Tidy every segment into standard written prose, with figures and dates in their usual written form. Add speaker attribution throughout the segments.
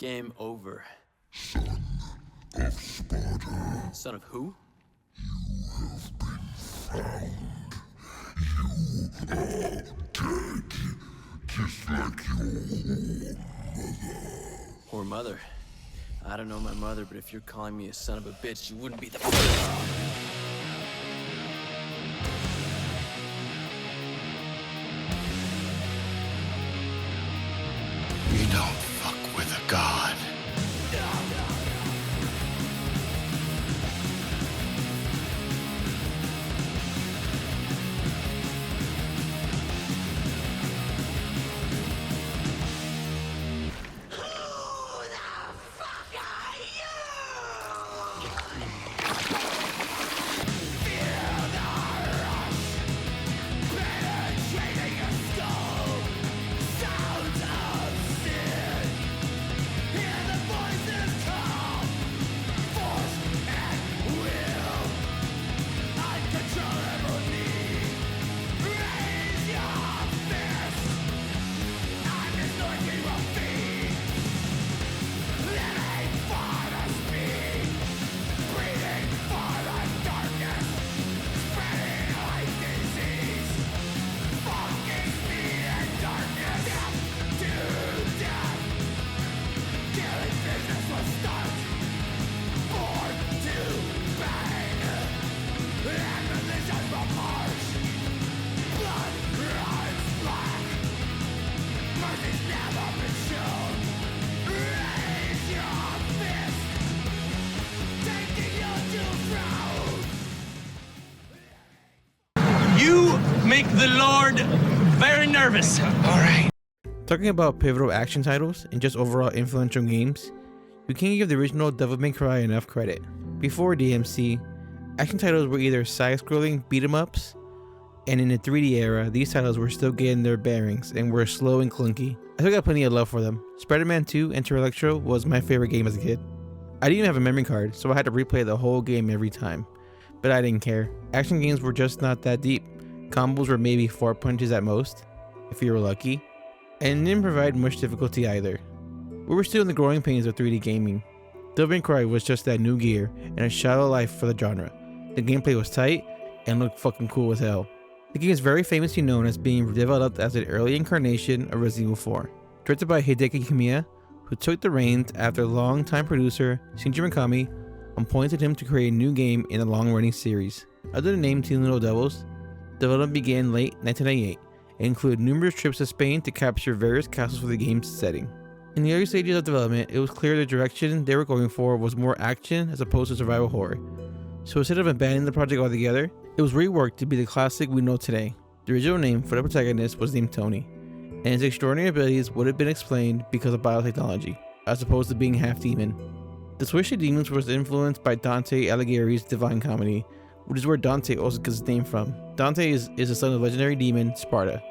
Speaker 1: Game over.
Speaker 2: Son of Sparta.
Speaker 1: Son of who?
Speaker 2: You have been found. You are dead. Just like your
Speaker 1: Or mother. I don't know my mother, but if you're calling me a son of a bitch, you wouldn't be the first.
Speaker 3: You don't fuck with a god.
Speaker 4: You make the Lord very nervous.
Speaker 3: All right.
Speaker 5: Talking about pivotal action titles and just overall influential games, you can't give the original Devil May Cry enough credit. Before DmC, action titles were either side-scrolling beat-em-ups, and in the 3D era, these titles were still getting their bearings and were slow and clunky. I still got plenty of love for them. Spider-Man 2 Enter Electro was my favorite game as a kid. I didn't even have a memory card, so I had to replay the whole game every time. But I didn't care. Action games were just not that deep. Combos were maybe 4 punches at most, if you were lucky, and didn't provide much difficulty either. We were still in the growing pains of 3D gaming. Devil May Cry was just that new gear and a shot of life for the genre. The gameplay was tight and looked fucking cool as hell. The game is very famously known as being developed as an early incarnation of Resident Evil 4. Directed by Hideki Kamiya, who took the reins after longtime producer Shinji Mikami appointed him to create a new game in the long-running series. Under the name Teen Little Devils, development began late 1998 and included numerous trips to Spain to capture various castles for the game's setting. In the early stages of development, it was clear the direction they were going for was more action as opposed to survival horror. So instead of abandoning the project altogether, it was reworked to be the classic we know today. The original name for the protagonist was named Tony, and his extraordinary abilities would have been explained because of biotechnology, as opposed to being half demon. The switch to demons was influenced by Dante Alighieri's Divine Comedy, which is where Dante also gets his name from. Dante is the son of legendary demon Sparta,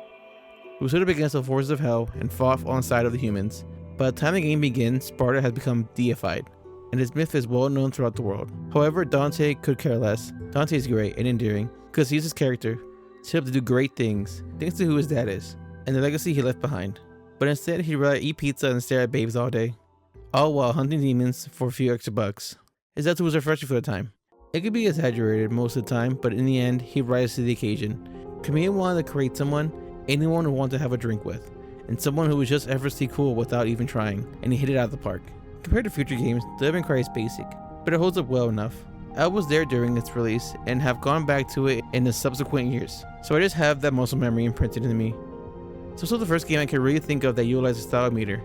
Speaker 5: who stood up against the forces of hell and fought on the side of the humans. By the time the game begins, Sparta has become deified, and his myth is well known throughout the world. However, Dante could care less. Dante is great and endearing because he's his character, set up to do great things, thanks to who his dad is, and the legacy he left behind. But instead, he'd rather eat pizza and stare at babes all day, all while hunting demons for a few extra bucks. His attitude was refreshing for the time. It could be exaggerated most of the time, but in the end, he rises to the occasion. Kamiya wanted to create someone anyone would want to have a drink with, and someone who was just effortlessly cool without even trying, and he hit it out of the park. Compared to future games, Devil May Cry is basic, but it holds up well enough. I was there during its release and have gone back to it in the subsequent years, so I just have that muscle memory imprinted into me. It's also the first game I can really think of that utilizes a style meter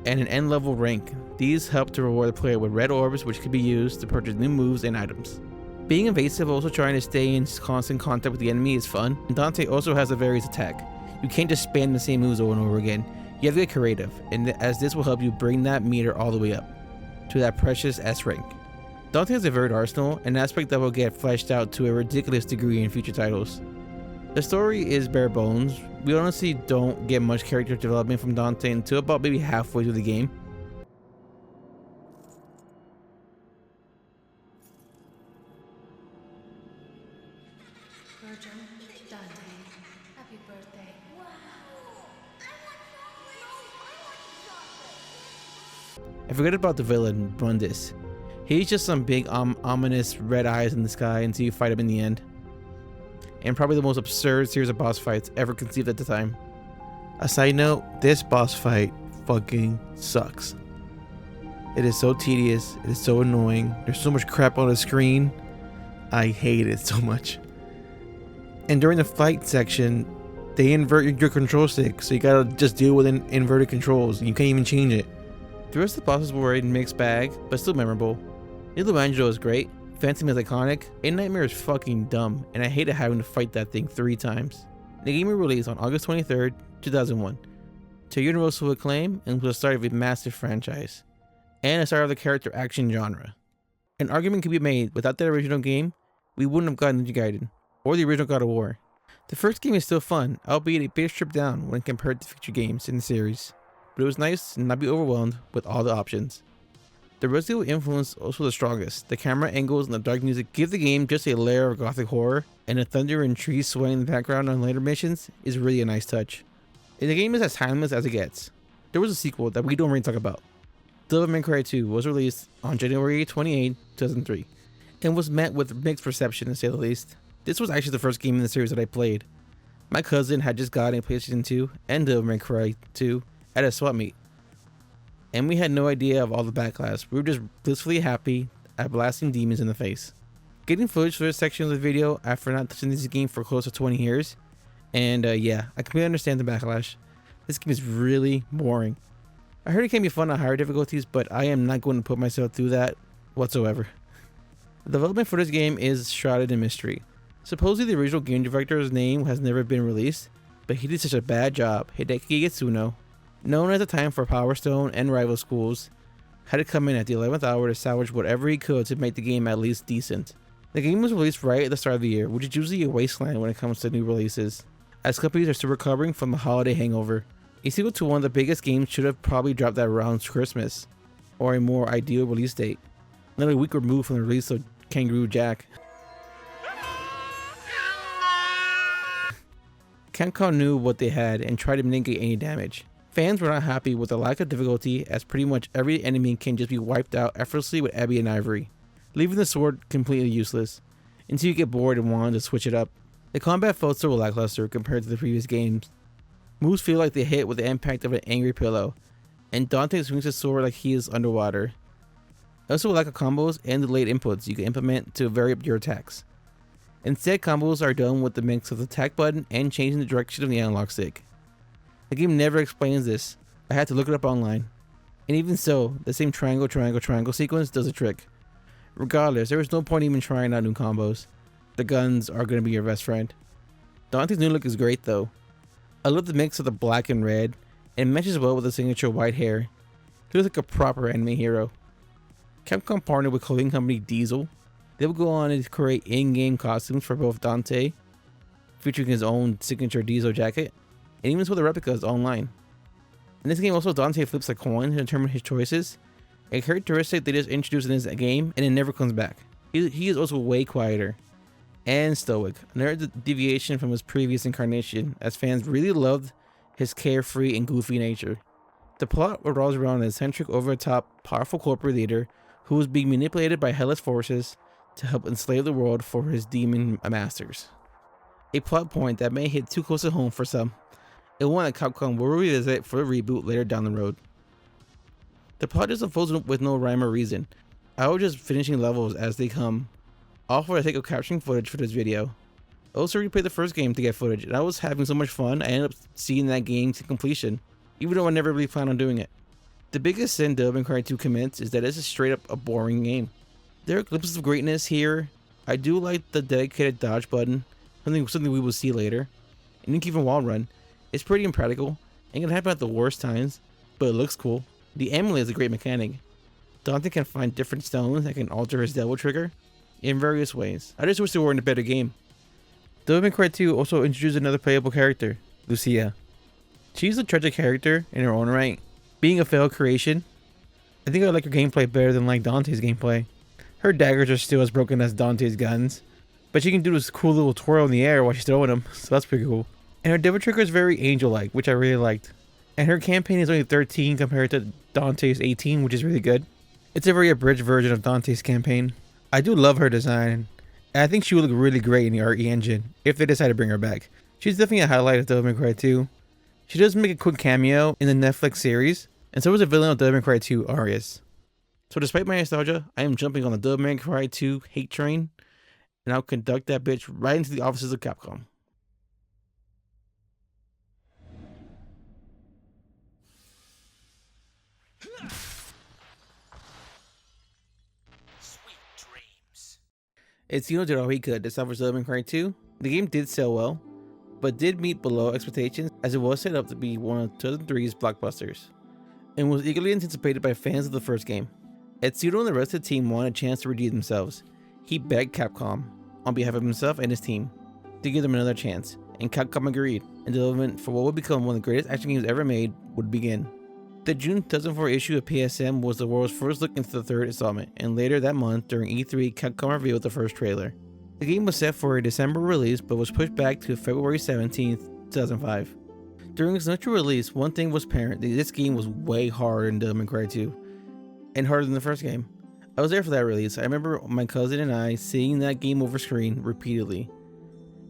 Speaker 5: and an end level rank. These help to reward the player with red orbs, which could be used to purchase new moves and items. Being invasive, also trying to stay in constant contact with the enemy is fun, and Dante also has a various attack. You can't just spam the same moves over and over again. You have to get creative, and as this will help you bring that meter all the way up to that precious S rank. Dante has a varied arsenal, an aspect that will get fleshed out to a ridiculous degree in future titles. The story is bare bones. We honestly don't get much character development from Dante until about maybe halfway through the game.
Speaker 6: Virgin, Dante, happy birthday. Wow! I want chocolate! No, I want chocolate!
Speaker 5: And forget about the villain, Brundis. He's just some big ominous red eyes in the sky until you fight him in the end. And probably the most absurd series of boss fights ever conceived at the time. A side note, this boss fight fucking sucks. It is so tedious, it is so annoying, there's so much crap on the screen. I hate it so much. And during the fight section, they invert your control stick, so you gotta just deal with inverted controls, and you can't even change it. The rest of the bosses were a mixed bag, but still memorable. Little Angelo is great, Phantom is iconic, and Nightmare is fucking dumb, and I hated having to fight that thing 3 times. The game was released on August 23rd, 2001, to universal acclaim and was the start of a massive franchise, and the start of the character action genre. An argument could be made, without that original game, we wouldn't have gotten Ninja Gaiden, or the original God of War. The first game is still fun, albeit a bit stripped down when compared to future games in the series, but it was nice to not be overwhelmed with all the options. The Resident Evil influence also the strongest. The camera angles and the dark music give the game just a layer of gothic horror, and the thunder and trees swaying in the background on later missions is really a nice touch. And the game is as timeless as it gets. There was a sequel that we don't really talk about. Devil May Cry 2 was released on January 28, 2003, and was met with mixed reception to say the least. This was actually the first game in the series that I played. My cousin had just gotten a PlayStation 2 and Devil May Cry 2 at a swap meet, and we had no idea of all the backlash. We were just blissfully happy at blasting demons in the face. Getting footage for this section of the video after not touching this game for close to 20 years, and yeah, I completely understand the backlash. This game is really boring. I heard it can be fun on higher difficulties, but I am not going to put myself through that whatsoever. The development for this game is shrouded in mystery. Supposedly the original game director's name has never been released, but he did such a bad job. Hideki Itsuno, known at the time for Power Stone and rival schools, had to come in at the 11th hour to salvage whatever he could to make the game at least decent. The game was released right at the start of the year, which is usually a wasteland when it comes to new releases, as companies are still recovering from the holiday hangover. A sequel to one of the biggest games should have probably dropped that around Christmas, or a more ideal release date, another week removed from the release of Kangaroo Jack. Capcom knew what they had and tried to mitigate any damage. Fans were not happy with the lack of difficulty, as pretty much every enemy can just be wiped out effortlessly with Ebony and Ivory, leaving the sword completely useless, until you get bored and want to switch it up. The combat felt so lackluster compared to the previous games. Moves feel like they hit with the impact of an angry pillow, and Dante swings his sword like he is underwater. Also, lack of combos and delayed inputs you can implement to vary up your attacks. Instead, combos are done with the mix of the attack button and changing the direction of the analog stick. The game never explains this. I had to look it up online. And even so, the same triangle, triangle, triangle sequence does a trick. Regardless, there is no point even trying out new combos. The guns are going to be your best friend. Dante's new look is great though. I love the mix of the black and red, and it matches well with the signature white hair. He looks like a proper anime hero. Capcom partnered with clothing company Diesel. They will go on to create in-game costumes for both Dante, featuring his own signature Diesel jacket, and even for the replicas online. In this game also, Dante flips a coin to determine his choices, a characteristic they just introduced in this game and it never comes back. He is also way quieter and stoic, another deviation from his previous incarnation, as fans really loved his carefree and goofy nature. The plot revolves around an eccentric, over-the-top, powerful corporate leader who is being manipulated by headless forces to help enslave the world for his demon masters. A plot point that may hit too close to home for some, and one that Capcom will revisit for a reboot later down the road. The plot just unfolds with no rhyme or reason. I was just finishing levels as they come, all for the sake of capturing footage for this video. I also replayed the first game to get footage, and I was having so much fun I ended up seeing that game to completion, even though I never really planned on doing it. The biggest sin Devil May Cry 2 commits is that it's straight up a boring game. There are glimpses of greatness here. I do like the dedicated dodge button, something we will see later. And even wall run, it's pretty impractical and can happen at the worst times, but it looks cool. The amulet is a great mechanic. Dante can find different stones that can alter his devil trigger in various ways. I just wish they were in a better game. Devil May Cry 2 also introduced another playable character, Lucia. She's a tragic character in her own right, being a failed creation. I think I like her gameplay better than like Dante's gameplay. Her daggers are still as broken as Dante's guns, but she can do this cool little twirl in the air while she's throwing them, so that's pretty cool. And her devil trigger is very angel-like, which I really liked. and her campaign is only 13 compared to Dante's 18, which is really good. It's a very abridged version of Dante's campaign. I do love her design, and I think she would look really great in the RE engine if they decide to bring her back. She's definitely a highlight of Devil May Cry 2. She does make a quick cameo in the Netflix series, and so is the villain of Devil May Cry 2, Arias. So despite my nostalgia, I am jumping on the Devil May Cry 2 hate train, and I'll conduct that bitch right into the offices of Capcom. Encino did all he could to salvage Devil May Cry 2. The game did sell well, but did meet below expectations as it was set up to be one of 2003's blockbusters, and was eagerly anticipated by fans of the first game. Encino and the rest of the team wanted a chance to redeem themselves. He begged Capcom, on behalf of himself and his team, to give them another chance, and Capcom agreed, and development for what would become one of the greatest action games ever made would begin. The June 2004 issue of PSM was the world's first look into the third installment, and later that month, during E3, Capcom revealed the first trailer. The game was set for a December release, but was pushed back to February 17, 2005. During its initial release, one thing was apparent: that this game was way harder than Devil May Cry 2, and harder than the first game. I was there for that release. I remember my cousin and I seeing that game over screen repeatedly.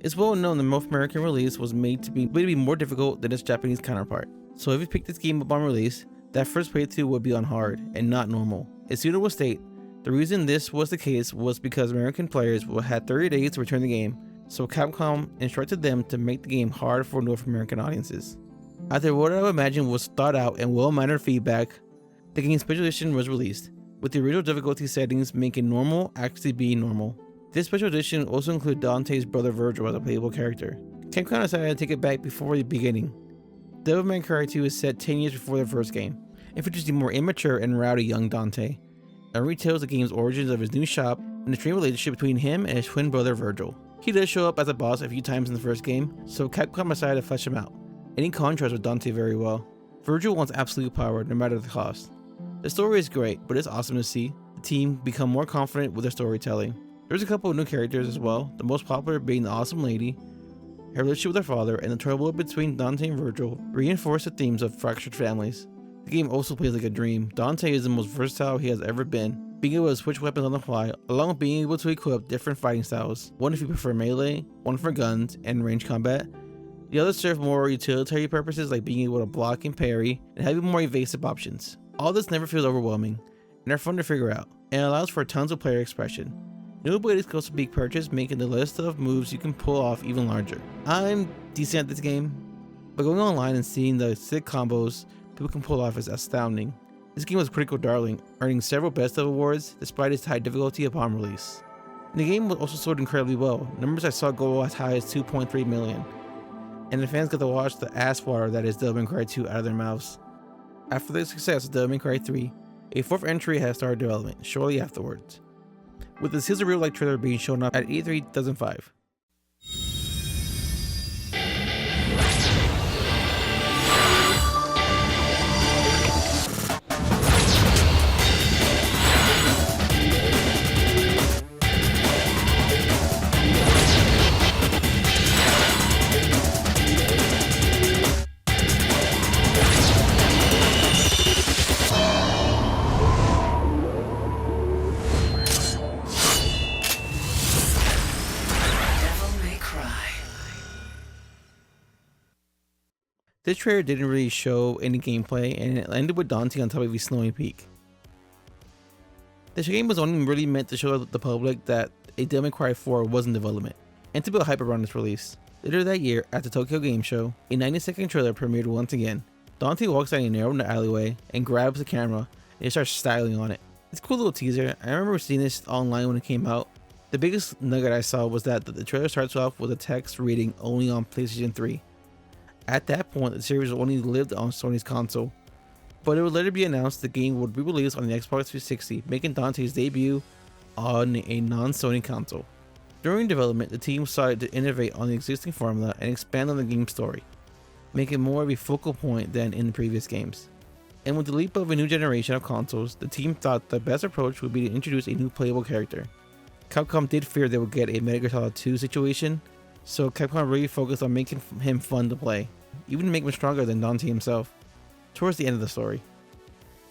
Speaker 5: It's well known the North American release was made to be more difficult than its Japanese counterpart. So if you picked this game up on release, that first playthrough would be on hard and not normal. Encino will state, the reason this was the case was because American players had 30 days to return the game, so Capcom instructed them to make the game hard for North American audiences. After what I would imagine was thought out and well-mannered feedback, the game's special edition was released, with the original difficulty settings making normal actually being normal. This special edition also included Dante's brother Virgil as a playable character. Capcom decided to take it back before the beginning. Devil May Cry 2 is set 10 years before the first game. It features the more immature and rowdy young Dante, and retells the game's origins of his new shop and the strained relationship between him and his twin brother Virgil. He does show up as a boss a few times in the first game, so Capcom decided to flesh him out, and he contrasts with Dante very well. Virgil wants absolute power no matter the cost. The story is great, but it's awesome to see the team become more confident with their storytelling. There's a couple of new characters as well, the most popular being the Awesome Lady. Her relationship with her father and the trouble between Dante and Virgil reinforce the themes of fractured families. The game also plays like a dream. Dante is the most versatile he has ever been, being able to switch weapons on the fly, along with being able to equip different fighting styles, one if you prefer melee, one for guns and range combat. The others serve more utilitarian purposes like being able to block and parry, and having more evasive options. All this never feels overwhelming, and are fun to figure out, and allows for tons of player expression. New abilities can also be purchased, making the list of moves you can pull off even larger. I'm decent at this game, but going online and seeing the sick combos people can pull off is astounding. This game was a critical darling, earning several Best of awards despite its high difficulty upon release. And the game was also sold incredibly well. Numbers I saw go as high as 2.3 million, and the fans got to watch the ass water that is Devil May Cry 2 out of their mouths. After the success of Devil May Cry 3, a fourth entry has started development shortly afterwards, with the sizzle real-life trailer being shown up at E3 2005. This trailer didn't really show any gameplay, and it ended with Dante on top of a snowy peak. This game was only really meant to show the public that a Devil May Cry 4 was in development, and to build hype around its release. Later that year, at the Tokyo Game Show, a 90-second trailer premiered once again. Dante walks down a narrow alleyway and grabs the camera, and he starts styling on it. It's a cool little teaser. I remember seeing this online when it came out. The biggest nugget I saw was that the trailer starts off with a text reading "only on PlayStation 3. At that point, the series only lived on Sony's console, but it would later be announced the game would be released on the Xbox 360, making Dante's debut on a non-Sony console. During development, the team decided to innovate on the existing formula and expand on the game's story, making it more of a focal point than in the previous games. And with the leap of a new generation of consoles, the team thought the best approach would be to introduce a new playable character. Capcom did fear they would get a Metal Gear Solid 2 situation, so Capcom really focused on making him fun to play, even to make him stronger than Dante himself. towards the end of the story.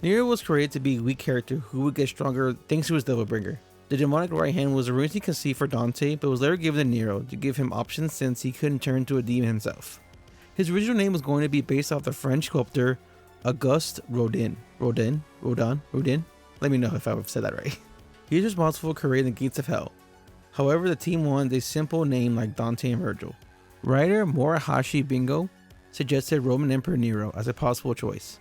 Speaker 5: Nero was created to be a weak character who would get stronger thanks to his Devilbringer. The demonic right hand was originally conceived for Dante, but was later given to Nero to give him options since he couldn't turn to a demon himself. His original name was going to be based off the French sculptor Auguste Rodin. Rodin? Let me know if I've said that right. He is responsible for creating the Gates of Hell. However, the team wanted a simple name like Dante and Virgil. Writer Morihashi Bingo suggested Roman Emperor Nero as a possible choice,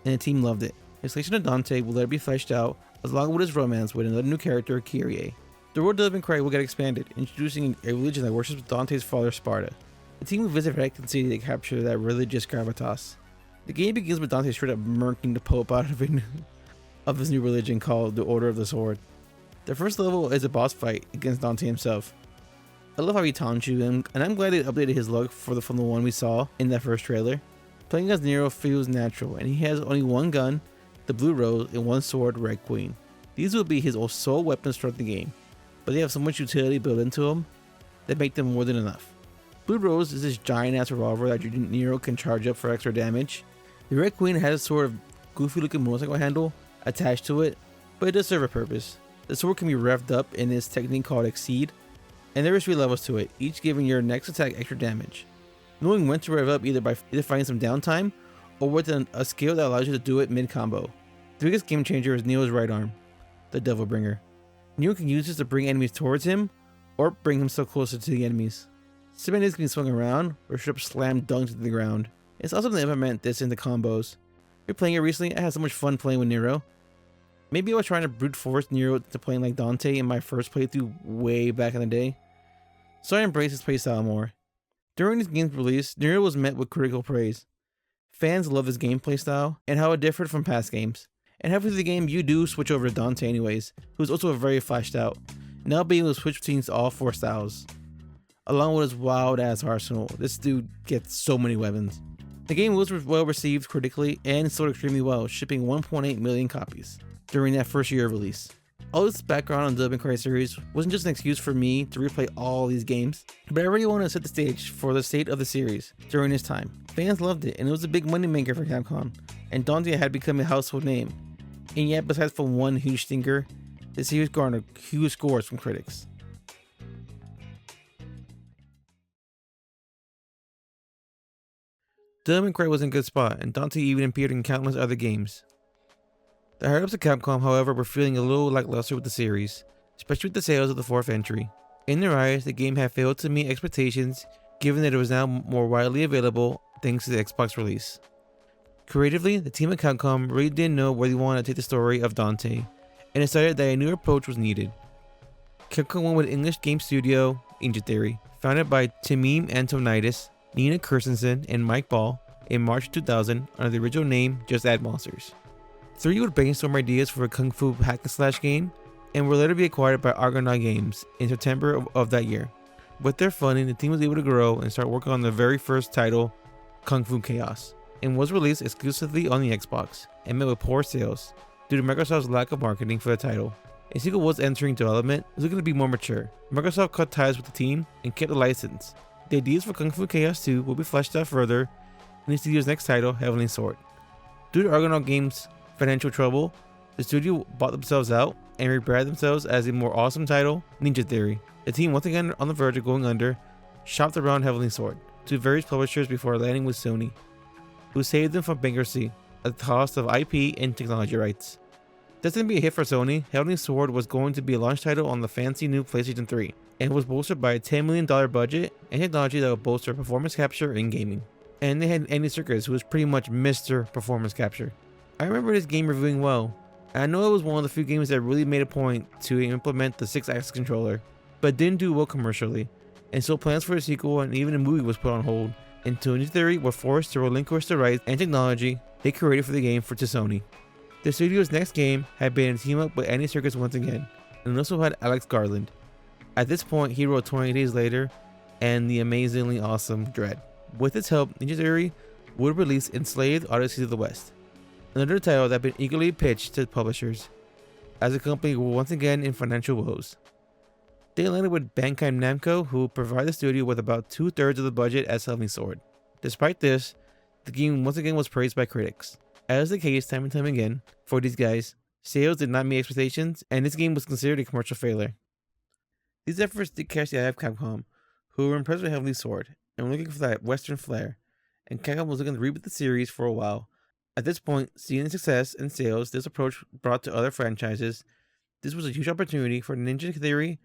Speaker 5: and the team loved it. His selection of Dante will later be fleshed out, along with his romance with another new character, Kyrie. The world of DmC will get expanded, introducing a religion that worships Dante's father, Sparta. The team will visit Vatican City to capture that religious gravitas. The game begins with Dante straight up murking the Pope out of his new religion called the Order of the Sword. The first level is a boss fight against Dante himself. I love how he taunts you, and I'm glad they updated his look from the one we saw in that first trailer. Playing as Nero feels natural, and he has only one gun, the Blue Rose, and one sword, Red Queen. These will be his sole weapons throughout the game, but they have so much utility built into them that make them more than enough. Blue Rose is this giant ass revolver that Nero can charge up for extra damage. The Red Queen has a sort of goofy looking motorcycle handle attached to it, but it does serve a purpose. The sword can be revved up in this technique called Exceed, and there are 3 levels to it, each giving your next attack extra damage. Knowing when to rev up either by finding some downtime or with a skill that allows you to do it mid-combo. The biggest game changer is Nero's right arm, the Devilbringer. Nero can use this to bring enemies towards him or bring himself closer to the enemies. Some enemies can be swung around or straight up slam dunked into the ground. It's awesome to implement this into combos. If you're playing it recently, I had so much fun playing with Nero. Maybe I was trying to brute force Nero to playing like Dante in my first playthrough way back in the day, so I embraced his playstyle more. During this game's release, Nero was met with critical praise. Fans love his gameplay style and how it differed from past games. And halfway through the game, you do switch over to Dante anyways, who's also very fleshed out, now being able to switch between all 4 styles. Along with his wild ass arsenal, this dude gets so many weapons. The game was well received critically and sold extremely well, shipping 1.8 million copies during that first year of release. All this background on the DmC series wasn't just an excuse for me to replay all these games, but I really wanted to set the stage for the state of the series during this time. Fans loved it, and it was a big moneymaker for Capcom, and Dante had become a household name. And yet, besides from one huge stinker, the series garnered huge scores from critics. DmC was in a good spot, and Dante even appeared in countless other games. The higher-ups at Capcom, however, were feeling a little lackluster with the series, especially with the sales of the 4th entry. In their eyes, the game had failed to meet expectations, given that it was now more widely available thanks to the Xbox release. Creatively, the team at Capcom really didn't know where they wanted to take the story of Dante, and decided that a new approach was needed. Capcom went with English game studio Ninja Theory, founded by Timim Antoniadis, Nina Kirstensen, and Mike Ball in March 2000 under the original name Just Add Monsters. 3 would brainstorm ideas for a kung fu hack and slash game, and would later be acquired by Argonaut Games in September of that year. With their funding, the team was able to grow and start working on their very first title, Kung Fu Chaos, and was released exclusively on the Xbox, and met with poor sales due to Microsoft's lack of marketing for the title. A sequel was entering development, was looking to be more mature. Microsoft cut ties with the team and kept the license. The ideas for Kung Fu Chaos 2 will be fleshed out further in the studio's next title, Heavenly Sword. Due to Argonaut Games' financial trouble, the studio bought themselves out and rebranded themselves as a more awesome title, Ninja Theory. The team, once again on the verge of going under, shopped around Heavenly Sword to various publishers before landing with Sony, who saved them from bankruptcy at the cost of IP and technology rights. Destined to be a hit for Sony, Heavenly Sword was going to be a launch title on the fancy new PlayStation 3, and was bolstered by a $10 million budget and technology that would bolster performance capture in gaming. And they had Andy Serkis, who was pretty much Mr. Performance Capture. I remember this game reviewing well, and I know it was one of the few games that really made a point to implement the 6-axis controller, but didn't do well commercially, and so plans for a sequel and even a movie was put on hold, until Ninja Theory were forced to relinquish the rights and technology they created for the game to Sony. The studio's next game had been a team up with Andy Serkis once again, and also had Alex Garland. At this point, he wrote 20 Days Later and the amazingly awesome Dread. With its help, Ninja Theory would release Enslaved Odyssey of the West, another title that had been eagerly pitched to publishers, as the company were once again in financial woes. They landed with Bandai Namco, who provided the studio with about 2/3 of the budget as Heavenly Sword. Despite this, The game once again was praised by critics. As the case time and time again for these guys, sales did not meet expectations, and this game was considered a commercial failure. These efforts did catch the eye of Capcom, who were impressed with Heavenly Sword and were looking for that Western flair, and Capcom was looking to reboot the series for a while. At this point, seeing the success and sales this approach brought to other franchises, this was a huge opportunity for Ninja Theory,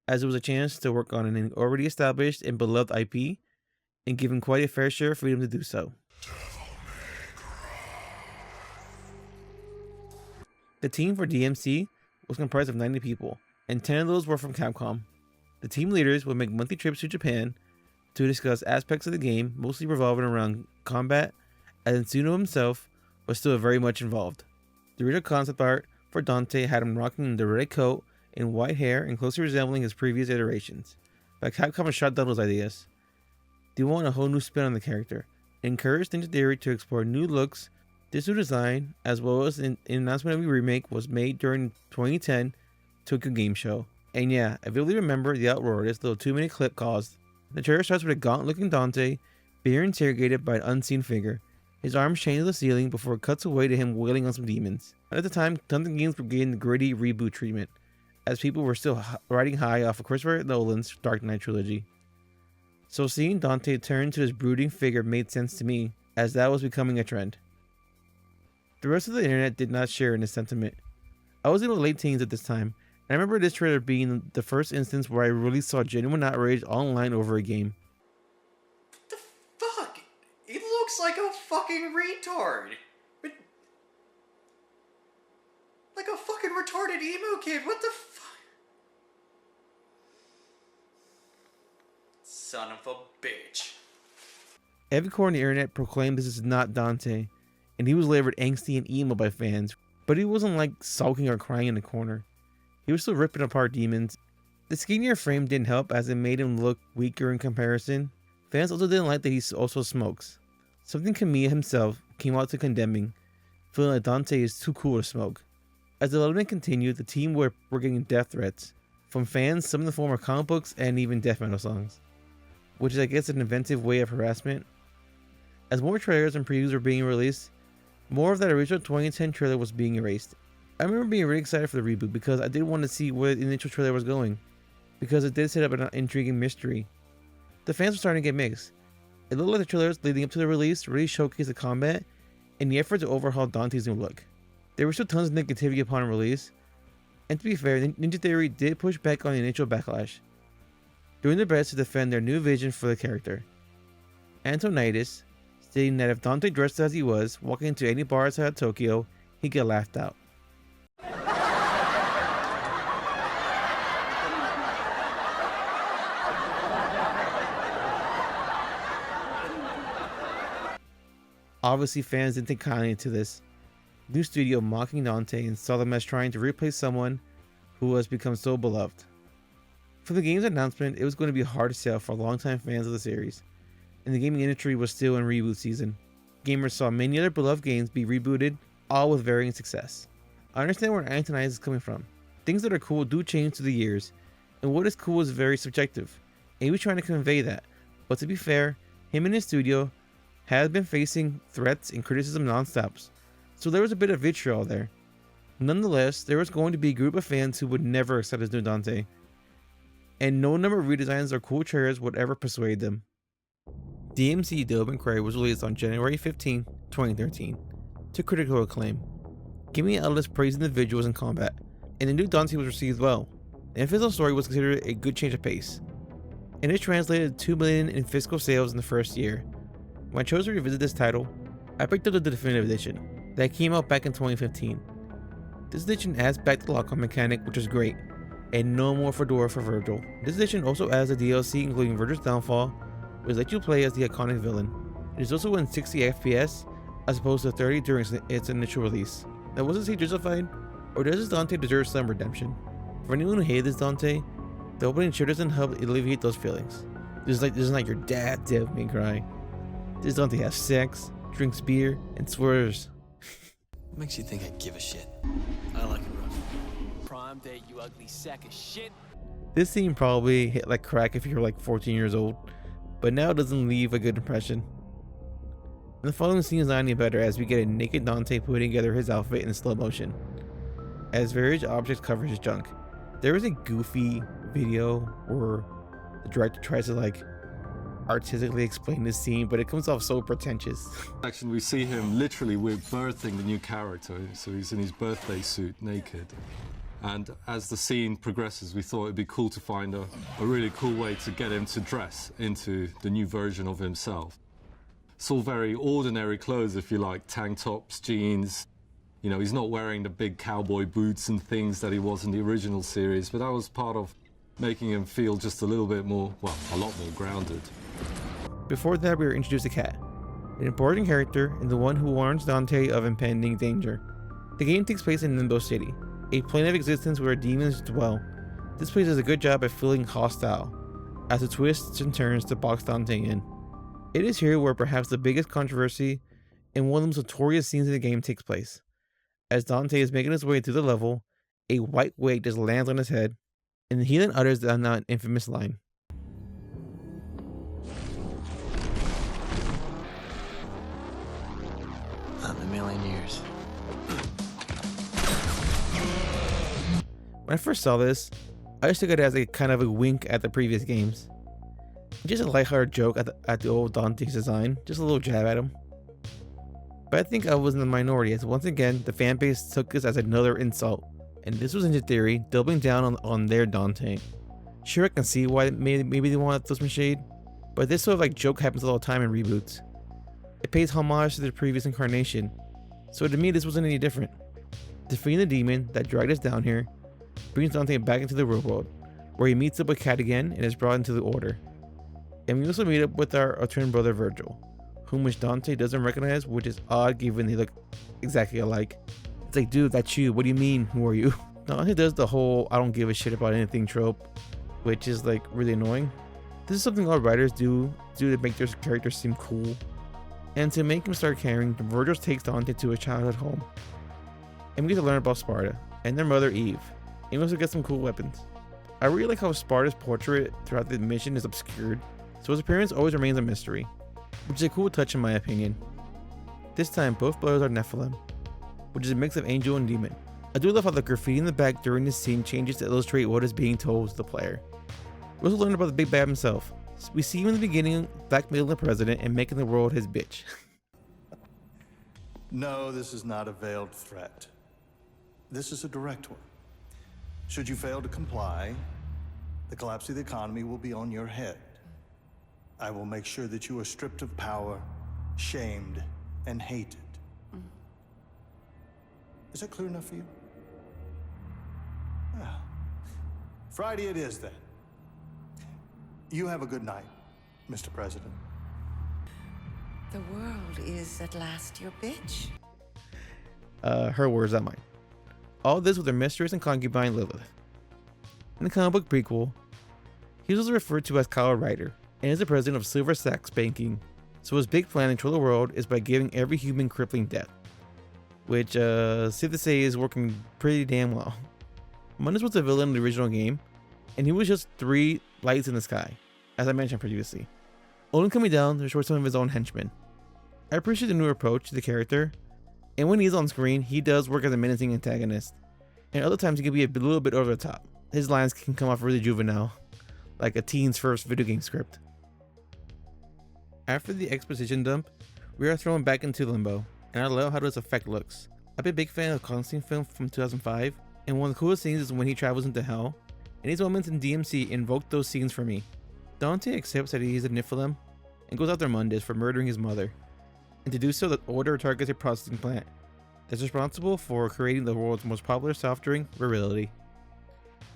Speaker 5: as it was a chance to work on an already established and beloved IP, and given quite a fair share of freedom to do so. The team for DmC was comprised of 90 people, and 10 of those were from Capcom. The team leaders would make monthly trips to Japan to discuss aspects of the game, mostly revolving around combat, as Tsuno himself was still very much involved. The original concept art for Dante had him rocking the red coat and white hair and closely resembling his previous iterations, but Capcom shot down those ideas. They want a whole new spin on the character, and encouraged Ninja Theory to explore new looks. This new design, as well as an announcement of a remake, was made during 2010 Tokyo Game Show. And yeah, if you'll remember the outroar this little 2-minute clip caused. The trailer starts with a gaunt-looking Dante being interrogated by an unseen figure. His arms chained to the ceiling before it cuts away to him wailing on some demons. At the time, tons of games were getting the gritty reboot treatment, as people were still riding high off of Christopher Nolan's Dark Knight trilogy. So seeing Dante turn to this brooding figure made sense to me, as that was becoming a trend. The rest of the internet did not share in this sentiment. I was in the late teens at this time, and I remember this trailer being the first instance where I really saw genuine outrage online over a game.
Speaker 7: What the fuck? He looks like a fucking retard. Like a fucking retarded emo kid. What the fuck? Son of a bitch.
Speaker 5: Every corner of the internet proclaimed this is not Dante, and he was labeled angsty and emo by fans, but he wasn't like sulking or crying in the corner. He was still ripping apart demons. The skinnier frame didn't help, as it made him look weaker in comparison. Fans also didn't like that he also smokes, something Kamiya himself came out to condemning, feeling like Dante is too cool to smoke. As the development continued, the team were getting death threats from fans, some in the form of comic books and even death metal songs, which is, I guess, an inventive way of harassment. As more trailers and previews were being released, more of that original 2010 trailer was being erased. I remember being really excited for the reboot because I did want to see where the initial trailer was going, because it did set up an intriguing mystery. The fans were starting to get mixed. It looked like the trailers leading up to the release really showcased the combat and the effort to overhaul Dante's new look. There were still tons of negativity upon release, and to be fair, Ninja Theory did push back on the initial backlash, doing their best to defend their new vision for the character. Antonitis, stating that if Dante dressed as he was, walking into any bar outside Tokyo, he'd get laughed out. Obviously, fans didn't take kindly to this new studio mocking Dante and saw them as trying to replace someone who has become so beloved. For the game's announcement, it was going to be a hard sell for longtime fans of the series, and the gaming industry was still in reboot season. Gamers saw many other beloved games be rebooted, all with varying success. I understand where Antonitis is coming from. Things that are cool do change through the years, and what is cool is very subjective, and he was trying to convey that. But to be fair, him and his studio had been facing threats and criticism non-stops, so there was a bit of vitriol there. Nonetheless, there was going to be a group of fans who would never accept his new Dante, and no number of redesigns or cool trailers would ever persuade them. DmC Devil May Cry was released on January 15, 2013, to critical acclaim, giving outlets praising the visuals and combat, and the new Dante was received well. The official story was considered a good change of pace, and it translated $2 million in physical sales in the first year. When I chose to revisit this title, I picked up the definitive edition that came out back in 2015. This edition adds back the lock-on mechanic, which is great, and no more Fedora for Virgil. This edition also adds a DLC including Virgil's Downfall, which lets you play as the iconic villain. It is also in 60 FPS as opposed to 30 during its initial release. Now, was he justified, or does this Dante deserve some redemption? For anyone who hated this Dante, the opening sure doesn't help alleviate those feelings. This isn't like your dad Devil May Cry. This Dante has sex, drinks beer, and swears.
Speaker 1: What makes you think I give a shit? I like it rough. Prime day, you ugly sack of shit.
Speaker 5: This scene probably hit like crack if you were like 14 years old, but now it doesn't leave a good impression. And the following scene is not any better as we get a naked Dante putting together his outfit in slow motion, as various objects cover his junk. There is a goofy video where the director tries to like artistically explain this scene, but it comes off so pretentious.
Speaker 8: Actually, we see him literally, we're birthing the new character, so he's in his birthday suit, naked. And as the scene progresses, we thought it'd be cool to find a really cool way to get him to dress into the new version of himself. It's all very ordinary clothes, if you like, tank tops, jeans. You know, he's not wearing the big cowboy boots and things that he was in the original series, but that was part of making him feel just a little bit more, well, a lot more grounded.
Speaker 5: Before that, we were introduced to Kat, an important character and the one who warns Dante of impending danger. The game takes place in Limbo City, a plane of existence where demons dwell. This place does a good job at feeling hostile, as it twists and turns to box Dante in. It is here where perhaps the biggest controversy and one of the most notorious scenes in the game takes place. As Dante is making his way through the level, a white wig just lands on his head, and he then utters the now infamous line.
Speaker 1: Not in a million years.
Speaker 5: When I first saw this, I just took it as a kind of a wink at the previous games. Just a lighthearted joke at the old Dante's design, just a little jab at him. But I think I was in the minority, as once again, the fanbase took this as another insult, and this was into theory, doubling down on their Dante. Sure, I can see why maybe they wanted to throw some shade, but this sort of like joke happens all the time in reboots. It pays homage to the previous incarnation, so to me this wasn't any different. Defeating the demon that dragged us down here brings Dante back into the real world, where he meets up with Kat again and is brought into the Order. And we also meet up with our twin brother Virgil, whom which Dante doesn't recognize, which is odd given they look exactly alike. It's like, dude, that's you. What do you mean? Who are you? Dante does the whole I don't give a shit about anything trope, which is like really annoying. This is something all writers do to make their characters seem cool. And to make him start caring, Virgil takes Dante to his childhood home. And we get to learn about Sparta and their mother Eve. And we also get some cool weapons. I really like how Sparta's portrait throughout the mission is obscured, so his appearance always remains a mystery, which is a cool touch in my opinion. This time, both brothers are Nephilim, which is a mix of angel and demon. I do love how the graffiti in the back during this scene changes to illustrate what is being told to the player. We also learn about the big bad himself. We see him in the beginning blackmailing the president and making the world his bitch.
Speaker 9: No, this is not a veiled threat. This is a direct one. Should you fail to comply, the collapse of the economy will be on your head. I will make sure that you are stripped of power, shamed, and hated. Is that clear enough for you? Well, Friday it is then. You have a good night, Mr. President.
Speaker 10: The world is at last your bitch.
Speaker 5: Her words, not mine. All this with her mistress and concubine Lilith. In the comic book prequel, he was also referred to as Kyle Ryder, and is the president of Silver Sacks Banking. So his big plan to control the world is by giving every human crippling death, which safe to say is working pretty damn well. Mundus was the villain in the original game, and he was just 3 lights in the sky, as I mentioned previously, only coming down to destroy some of his own henchmen. I appreciate the new approach to the character, and when he's on screen, he does work as a menacing antagonist, and other times he can be a little bit over the top. His lines can come off really juvenile, like a teen's first video game script. After the exposition dump, we are thrown back into Limbo, and I love how this effect looks. I've been a big fan of the Constantine film from 2005, and one of the coolest scenes is when he travels into hell, and these moments in DmC invoke those scenes for me. Dante accepts that he is a Nephilim, and goes after Mundus for murdering his mother, and to do so the Order targets a processing plant that's responsible for creating the world's most popular soft drink, Virility.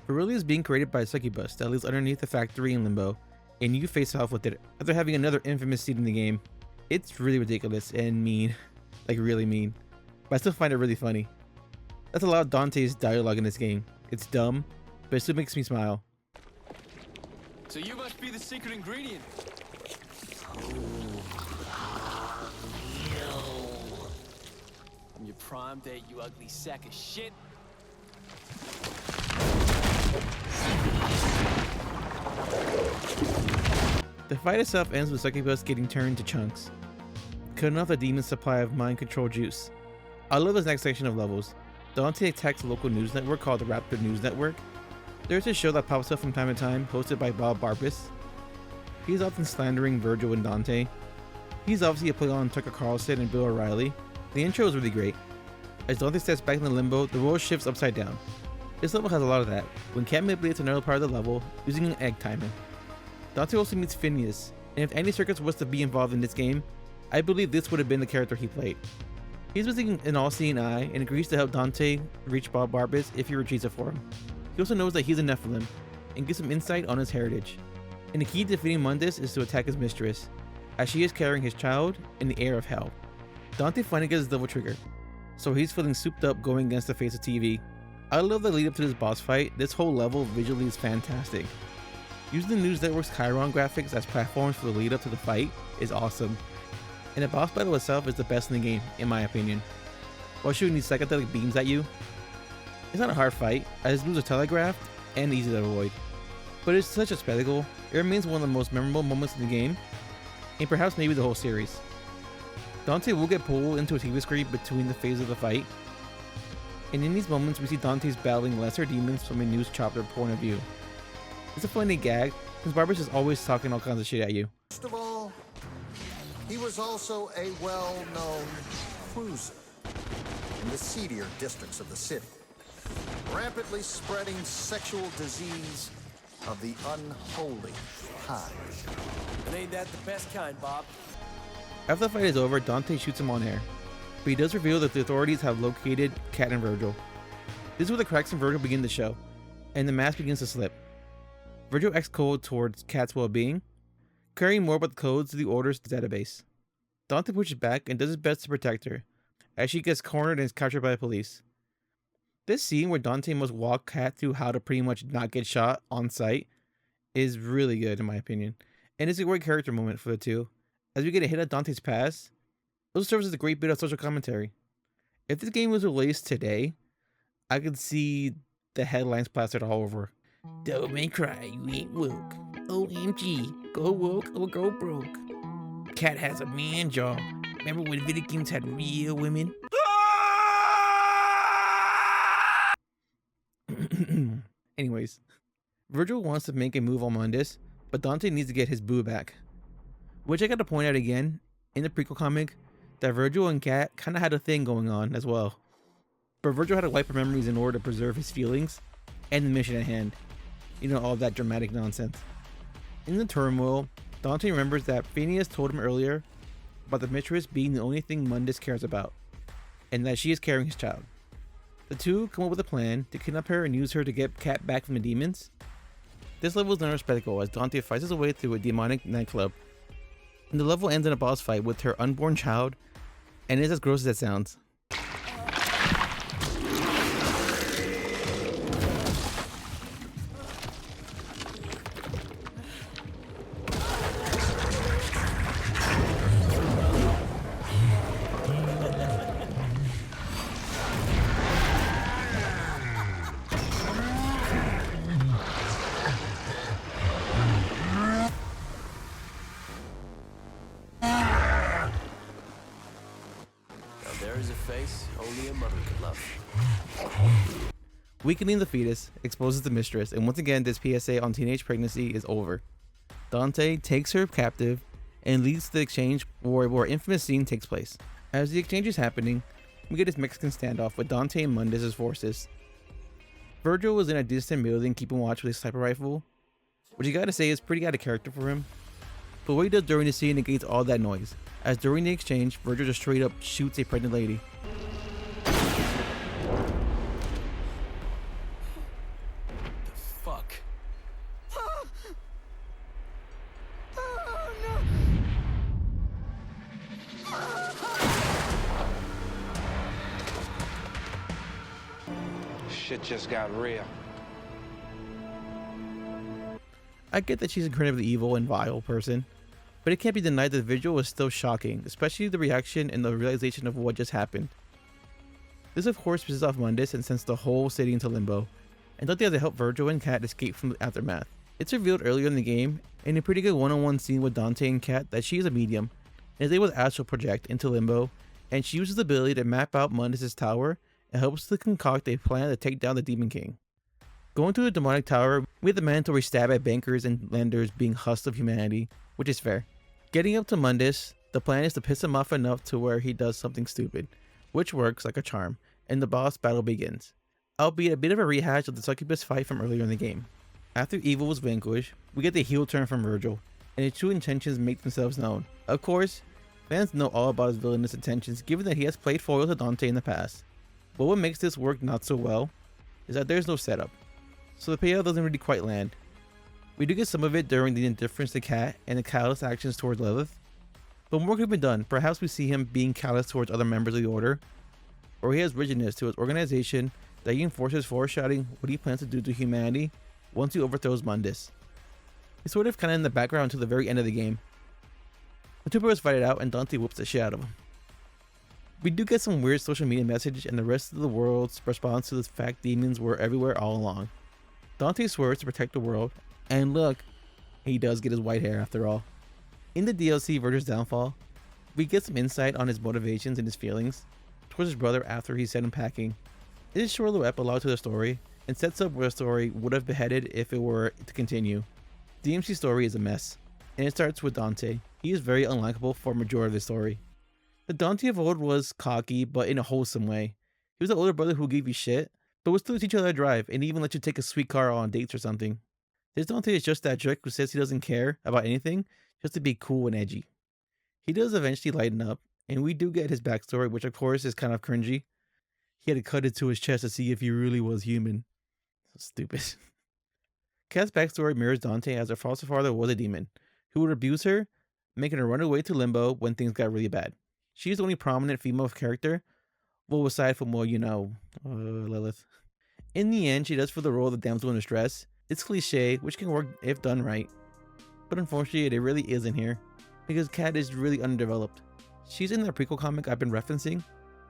Speaker 5: Virility is being created by a succubus that lives underneath the factory in Limbo, and you face off with it after having another infamous scene in the game. It's really ridiculous and mean, like really mean, but I still find it really funny. That's a lot of Dante's dialogue in this game. It's dumb, but it still makes me smile.
Speaker 1: So you must be the secret ingredient. On your prime date, you ugly sack of shit.
Speaker 5: The fight itself ends with Succubus getting turned to chunks. cutting off the demon's supply of mind control juice. I love this next section of levels. Dante attacks a local news network called the Raptor News Network. There's a show that pops up from time to time, hosted by Bob Barbas. He's often slandering Virgil and Dante. He's obviously a play on Tucker Carlson and Bill O'Reilly. The intro is really great. As Dante steps back in the limbo, the world shifts upside down. This level has a lot of that, when Cat manipulates another part of the level using an egg timer. Dante also meets Phineas, and if Andy Serkis was to be involved in this game, I believe this would have been the character he played. He's missing an all-seeing eye and agrees to help Dante reach Bob Barbas if he retrieves it for him. He also knows that he's a Nephilim, and gives him insight on his heritage. And the key to defeating Mundus is to attack his mistress, as she is carrying his child in the air of hell. Dante finally gets his level trigger, so he's feeling souped up going against the face of TV. I love the lead up to this boss fight. This whole level visually is fantastic. Using the News Network's Chiron graphics as platforms for the lead up to the fight is awesome. And the boss battle itself is the best in the game, in my opinion. While shooting these psychedelic beams at you, it's not a hard fight, as his moves are telegraphed and easy to avoid. But it's such a spectacle, it remains one of the most memorable moments in the game, and perhaps maybe the whole series. Dante will get pulled into a TV screen between the phases of the fight, and in these moments we see Dante's battling lesser demons from a news chopper point of view. It's a funny gag, since Barbara's just always talking all kinds of shit at you.
Speaker 9: First of all, he was also a well-known cruiser in the seedier districts of the city, rampantly spreading sexual disease of the unholy kind.
Speaker 1: And ain't that the best kind, Bob?
Speaker 5: After the fight is over, Dante shoots him on air, but he does reveal that the authorities have located Cat and Virgil. This is where the cracks in Virgil begin to show, and the mask begins to slip. Virgil acts cold towards Cat's well-being, carrying more about the codes to the Order's database. Dante pushes back and does his best to protect her, as she gets cornered and is captured by the police. This scene where Dante must walk Cat through how to pretty much not get shot on sight is really good in my opinion, and it's a great character moment for the two. As we get a hit at Dante's past, it also serves as a great bit of social commentary. If this game was released today, I could see the headlines plastered all over. Devilmaycry, you ain't woke. OMG, go woke or go broke. Cat has a man jaw. Remember when video games had real women? Anyways, Virgil wants to make a move on Mundus, but Dante needs to get his boo back. Which I gotta point out again, in the prequel comic, that Virgil and Cat kinda had a thing going on as well. But Virgil had to wipe her memories in order to preserve his feelings and the mission at hand. You know, all that dramatic nonsense. In the turmoil, Dante remembers that Phineas told him earlier about the mistress being the only thing Mundus cares about, and that she is carrying his child. The two come up with a plan to kidnap her and use her to get Cat back from the demons. This level is another spectacle as Dante fights his way through a demonic nightclub. And the level ends in a boss fight with her unborn child, and it's as gross as it sounds.
Speaker 1: There is a face only a mother could love.
Speaker 5: Weakening the fetus exposes the mistress, and once again this PSA on teenage pregnancy is over. Dante takes her captive and leads to the exchange where infamous scene takes place. As the exchange is happening, we get this Mexican standoff with Dante and Mundus' forces. Virgil was in a distant building keeping watch with his sniper rifle, which you gotta say is pretty out of character for him. But what he does during the scene negates all that noise, as during the exchange, Virgil just straight up shoots a pregnant lady.
Speaker 1: Fuck.
Speaker 11: Shit just got real.
Speaker 5: I get that she's incredibly evil and vile person, but it can't be denied that the visual was still shocking, especially the reaction and the realization of what just happened. This of course pisses off Mundus and sends the whole city into limbo, and Dante has to help Virgil and Cat escape from the aftermath. It's revealed earlier in the game, in a pretty good one-on-one scene with Dante and Cat, that she is a medium, and is able to astral project into Limbo, and she uses the ability to map out Mundus' tower and helps to concoct a plan to take down the Demon King. Going to the demonic tower, we have the mandatory stab at bankers and lenders being husks of humanity, which is fair. Getting up to Mundus, the plan is to piss him off enough to where he does something stupid, which works like a charm, and the boss battle begins. Albeit a bit of a rehash of the succubus fight from earlier in the game. After evil was vanquished, we get the heel turn from Virgil, and his true intentions make themselves known. Of course, fans know all about his villainous intentions given that he has played foil to Dante in the past. But what makes this work not so well is that there's no setup, so the payout doesn't really quite land. We do get some of it during the indifference to Kat and the callous actions towards Lilith, but more could have been done. Perhaps we see him being callous towards other members of the Order, or he has rigidness to his organization that reinforces foreshadowing what he plans to do to humanity once he overthrows Mundus. He's sort of kinda in the background until the very end of the game. The two brothers fight it out and Dante whoops the shit out of him. We do get some weird social media message and the rest of the world's response to the fact demons were everywhere all along. Dante swears to protect the world, and look, he does get his white hair after all. In the DLC Virgil's Downfall, we get some insight on his motivations and his feelings towards his brother after he sent him packing. It is a short little epilogue to the story, and sets up where the story would have beheaded if it were to continue. DmC's story is a mess, and it starts with Dante. He is very unlikable for a majority of the story. The Dante of old was cocky, but in a wholesome way. He was the older brother who gave you shit, but would still teach you how to drive, and even let you take a sweet car on dates or something. This Dante is just that jerk who says he doesn't care about anything, just to be cool and edgy. He does eventually lighten up, and we do get his backstory, which of course is kind of cringy. He had to cut it to his chest to see if he really was human. So stupid. Kat's backstory mirrors Dante as her foster father was a demon, who would abuse her, making her run away to Limbo when things got really bad. She is the only prominent female character, well aside from, well, Lilith. In the end, she does for the role of the damsel in distress. It's cliche, which can work if done right. But unfortunately, it really isn't here, because Kat is really underdeveloped. She's in that prequel comic I've been referencing,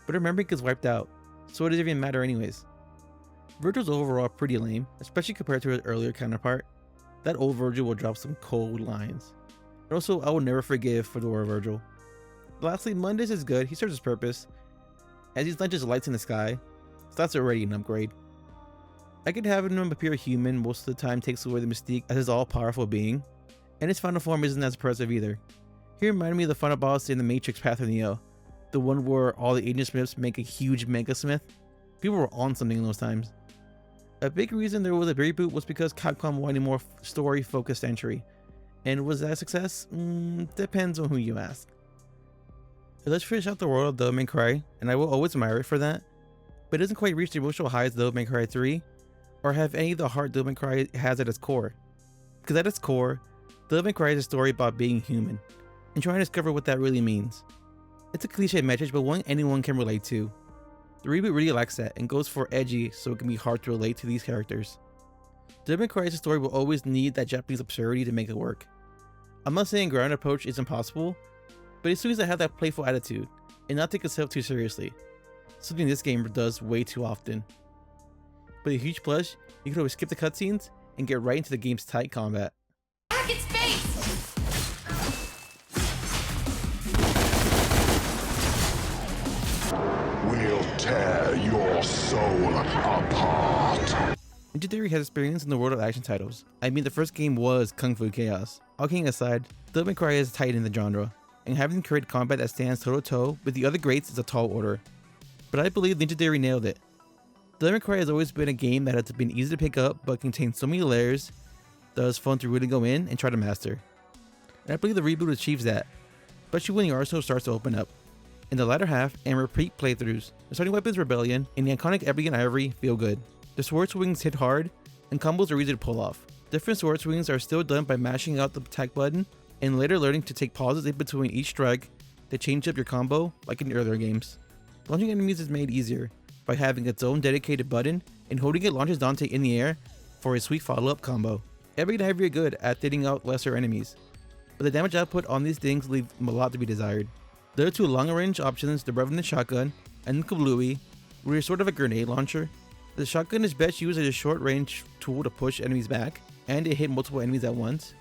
Speaker 5: but her memory gets wiped out, so it doesn't even matter anyways. Virgil's overall pretty lame, especially compared to his earlier counterpart. That old Virgil will drop some cold lines. And also, I will never forgive Fedora Virgil. Lastly, Mundus is good, he serves his purpose, as he's not just lights in the sky, so that's already an upgrade. I could have him appear human most of the time takes away the mystique as his all-powerful being, and his final form isn't as impressive either. He reminded me of the final boss in the Matrix Path of Neo, the one where all the Agent Smiths make a huge Mega Smith. People were on something in those times. A big reason there was a reboot was because Capcom wanted a more story-focused entry, and was that a success? Depends on who you ask. Let's finish out the world of Devil May Cry, and I will always admire it for that, but it doesn't quite reach the emotional highs of Devil May Cry 3, or have any of the heart Devil May Cry has at its core. Because at its core, Devil May Cry is a story about being human, and trying to discover what that really means. It's a cliche message, but one anyone can relate to. The reboot really lacks that, and goes for edgy so it can be hard to relate to these characters. Devil May Cry's story will always need that Japanese absurdity to make it work. I'm not saying ground approach is impossible, but as soon as I have that playful attitude, and not take itself too seriously, something this game does way too often. But a huge plus, you can always skip the cutscenes and get right into the game's tight combat.
Speaker 6: Target space!
Speaker 2: We'll tear your soul apart.
Speaker 5: Ninja Theory has experience in the world of action titles. I mean, the first game was Kung Fu Chaos. All kidding aside, Devil May Cry is tight in the genre, and having created combat that stands toe-to-toe with the other greats is a tall order. But I believe Ninja Theory nailed it. Devil May Cry has always been a game that has been easy to pick up, but contains so many layers that it's fun to really go in and try to master. And I believe the reboot achieves that, especially when the arsenal starts to open up. In the latter half and repeat playthroughs, the starting weapons Rebellion and the iconic Ebony and Ivory feel good. The sword swings hit hard, and combos are easy to pull off. Different sword swings are still done by mashing out the attack button, and later learning to take pauses in between each strike to change up your combo like in earlier games. Launching enemies is made easier by having its own dedicated button, and holding it launches Dante in the air for a sweet follow-up combo. Ebony and Ivory are good at thinning out lesser enemies, but the damage output on these things leave a lot to be desired. There are two long-range options, the Revenant Shotgun and the Kablooey, where you're sort of a grenade launcher. The shotgun is best used as a short-range tool to push enemies back, and to hit multiple enemies at once.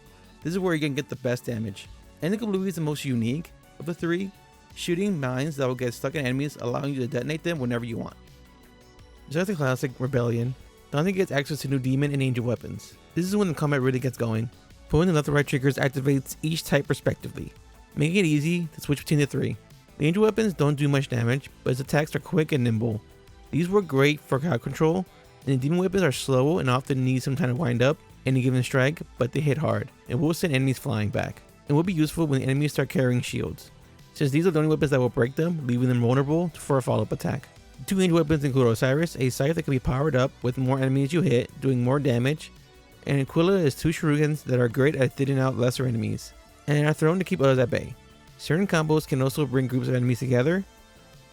Speaker 5: This is where you can get the best damage. And the Kablooey is the most unique, Of the three, shooting mines that will get stuck in enemies, allowing you to detonate them whenever you want. Just like the classic Rebellion, Dante gets access to new demon and angel weapons. This is when the combat really gets going. Pulling the left and right triggers activates each type respectively, making it easy to switch between the three. The angel weapons don't do much damage, but its attacks are quick and nimble. These work great for crowd control, and the demon weapons are slow and often need some time to wind up any given strike, but they hit hard and will send enemies flying back, and will be useful when the enemies start carrying shields, since these are the only weapons that will break them, leaving them vulnerable for a follow-up attack. The two angel weapons include Osiris, a scythe that can be powered up with more enemies you hit, doing more damage, and Aquila is two shurikens that are great at thinning out lesser enemies, and are thrown to keep others at bay. Certain combos can also bring groups of enemies together.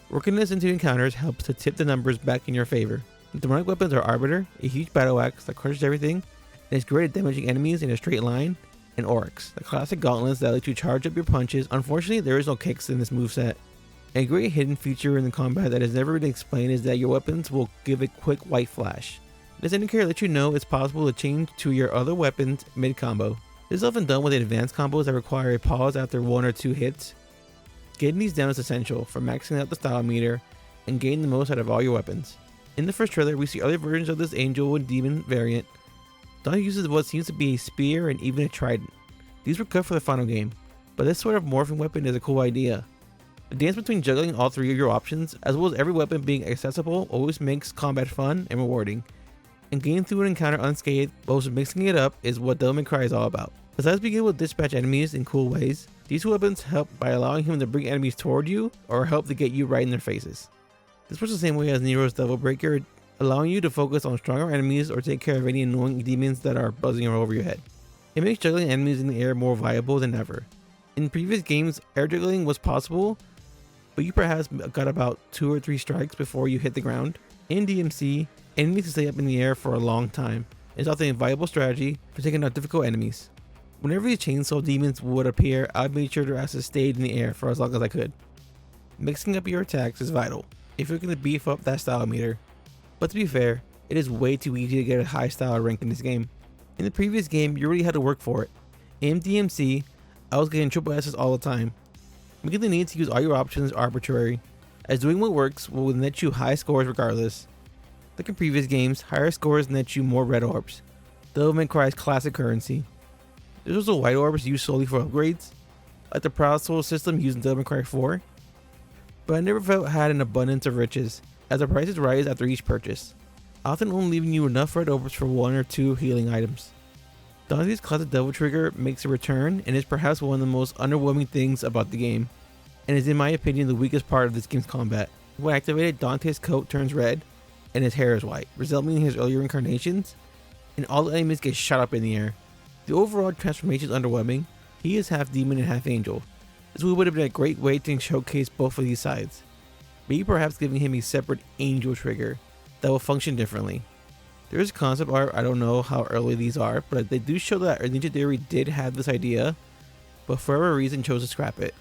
Speaker 5: Working this into encounters helps to tip the numbers back in your favor. The demonic weapons are Arbiter, a huge battle axe that crushes everything, and is great at damaging enemies in a straight line, and Oryx, the classic gauntlets that let you charge up your punches. Unfortunately, there is no kicks in this moveset. A great hidden feature in the combat that is never really explained is that your weapons will give a quick white flash. This indicator lets you know it's possible to change to your other weapons mid-combo. This is often done with advanced combos that require a pause after 1 or 2 hits. Getting these down is essential for maxing out the style meter and getting the most out of all your weapons. In the first trailer, we see other versions of this angel and demon variant. Dante uses what seems to be a spear and even a trident. These were cut for the final game, but this sort of morphing weapon is a cool idea. The dance between juggling all three of your options, as well as every weapon being accessible, always makes combat fun and rewarding. And getting through an encounter unscathed, but also mixing it up, is what Devil May Cry is all about. Besides being able to dispatch enemies in cool ways, these weapons help by allowing him to bring enemies toward you, or help to get you right in their faces. This works the same way as Nero's Devil Breaker, allowing you to focus on stronger enemies or take care of any annoying demons that are buzzing over your head. It makes juggling enemies in the air more viable than ever. In previous games, air juggling was possible, but you perhaps got about 2 or 3 strikes before you hit the ground. In DmC, enemies can stay up in the air for a long time. It's often a viable strategy for taking out difficult enemies. Whenever these chainsaw demons would appear, I made sure their asses stayed in the air for as long as I could. Mixing up your attacks is vital if you're going to beef up that style meter. But to be fair, it is way too easy to get a high style rank in this game. In the previous game, you really had to work for it. In DmC, I was getting triple S's all the time, making the need to use all your options arbitrary, as doing what works will net you high scores regardless. Like in previous games, higher scores net you more red orbs, Devil May Cry's classic currency. There's also white orbs used solely for upgrades, like the Proud Soul system used in Devil May Cry 4, but I never felt had an abundance of riches, as the prices rise after each purchase, often only leaving you enough red orbs for 1 or 2 healing items. Dante's classic Devil Trigger makes a return and is perhaps one of the most underwhelming things about the game, and is in my opinion the weakest part of this game's combat. When activated, Dante's coat turns red and his hair is white, resembling his earlier incarnations, and all the enemies get shot up in the air. The overall transformation is underwhelming. He is half demon and half angel. This would have been a great way to showcase both of these sides. Maybe perhaps giving him a separate angel trigger that will function differently. There is concept art, I don't know how early these are, but they do show that Ninja Theory did have this idea, but for whatever reason chose to scrap it.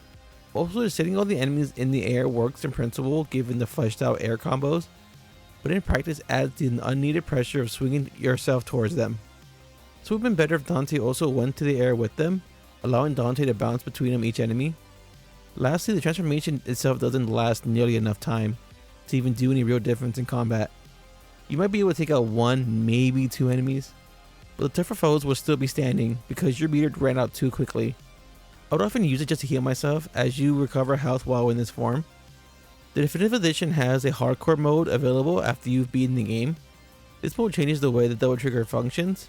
Speaker 5: Also, just setting all the enemies in the air works in principle given the fleshed out air combos, but in practice adds the unneeded pressure of swinging yourself towards them. So it would have been better if Dante also went to the air with them, allowing Dante to bounce between them each enemy. Lastly, the transformation itself doesn't last nearly enough time to even do any real difference in combat. You might be able to take out 1, maybe 2 enemies, but the tougher foes will still be standing because your meter ran out too quickly. I would often use it just to heal myself as you recover health while in this form. The Definitive Edition has a hardcore mode available after you've beaten the game. This mode changes the way the Devil Trigger functions.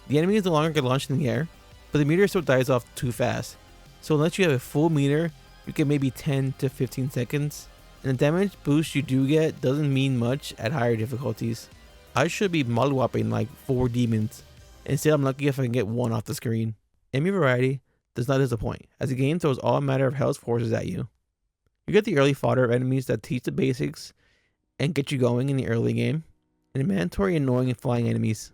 Speaker 5: The enemies no longer get launched in the air, but the meter still dies off too fast. So unless you have a full meter, you get maybe 10 to 15 seconds. And the damage boost you do get doesn't mean much at higher difficulties. I should be mollywopping like 4 demons. Instead, I'm lucky if I can get 1 off the screen. Enemy variety does not disappoint, as the game throws all matter of health forces at you. You get the early fodder of enemies that teach the basics and get you going in the early game, and the mandatory annoying and flying enemies.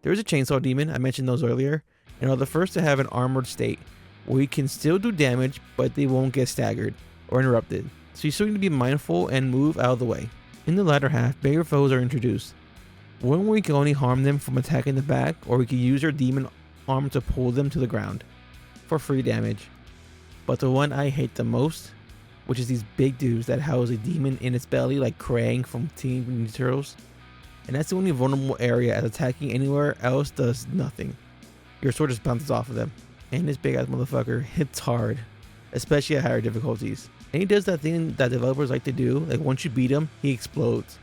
Speaker 5: There is a chainsaw demon, I mentioned those earlier, and are the first to have an armored state, where you can still do damage, but they won't get staggered or interrupted, so you still need to be mindful and move out of the way. In the latter half, bigger foes are introduced. One where you can only harm them from attacking the back, or you can use your demon arm to pull them to the ground for free damage. but the one I hate the most, which is these big dudes that house a demon in its belly like Krang from Teenage Mutant Ninja Turtles. And that's the only vulnerable area, as attacking anywhere else does nothing. Your sword just bounces off of them. And this big ass motherfucker hits hard, especially at higher difficulties. And he does that thing that developers like to do, like once you beat him, he explodes.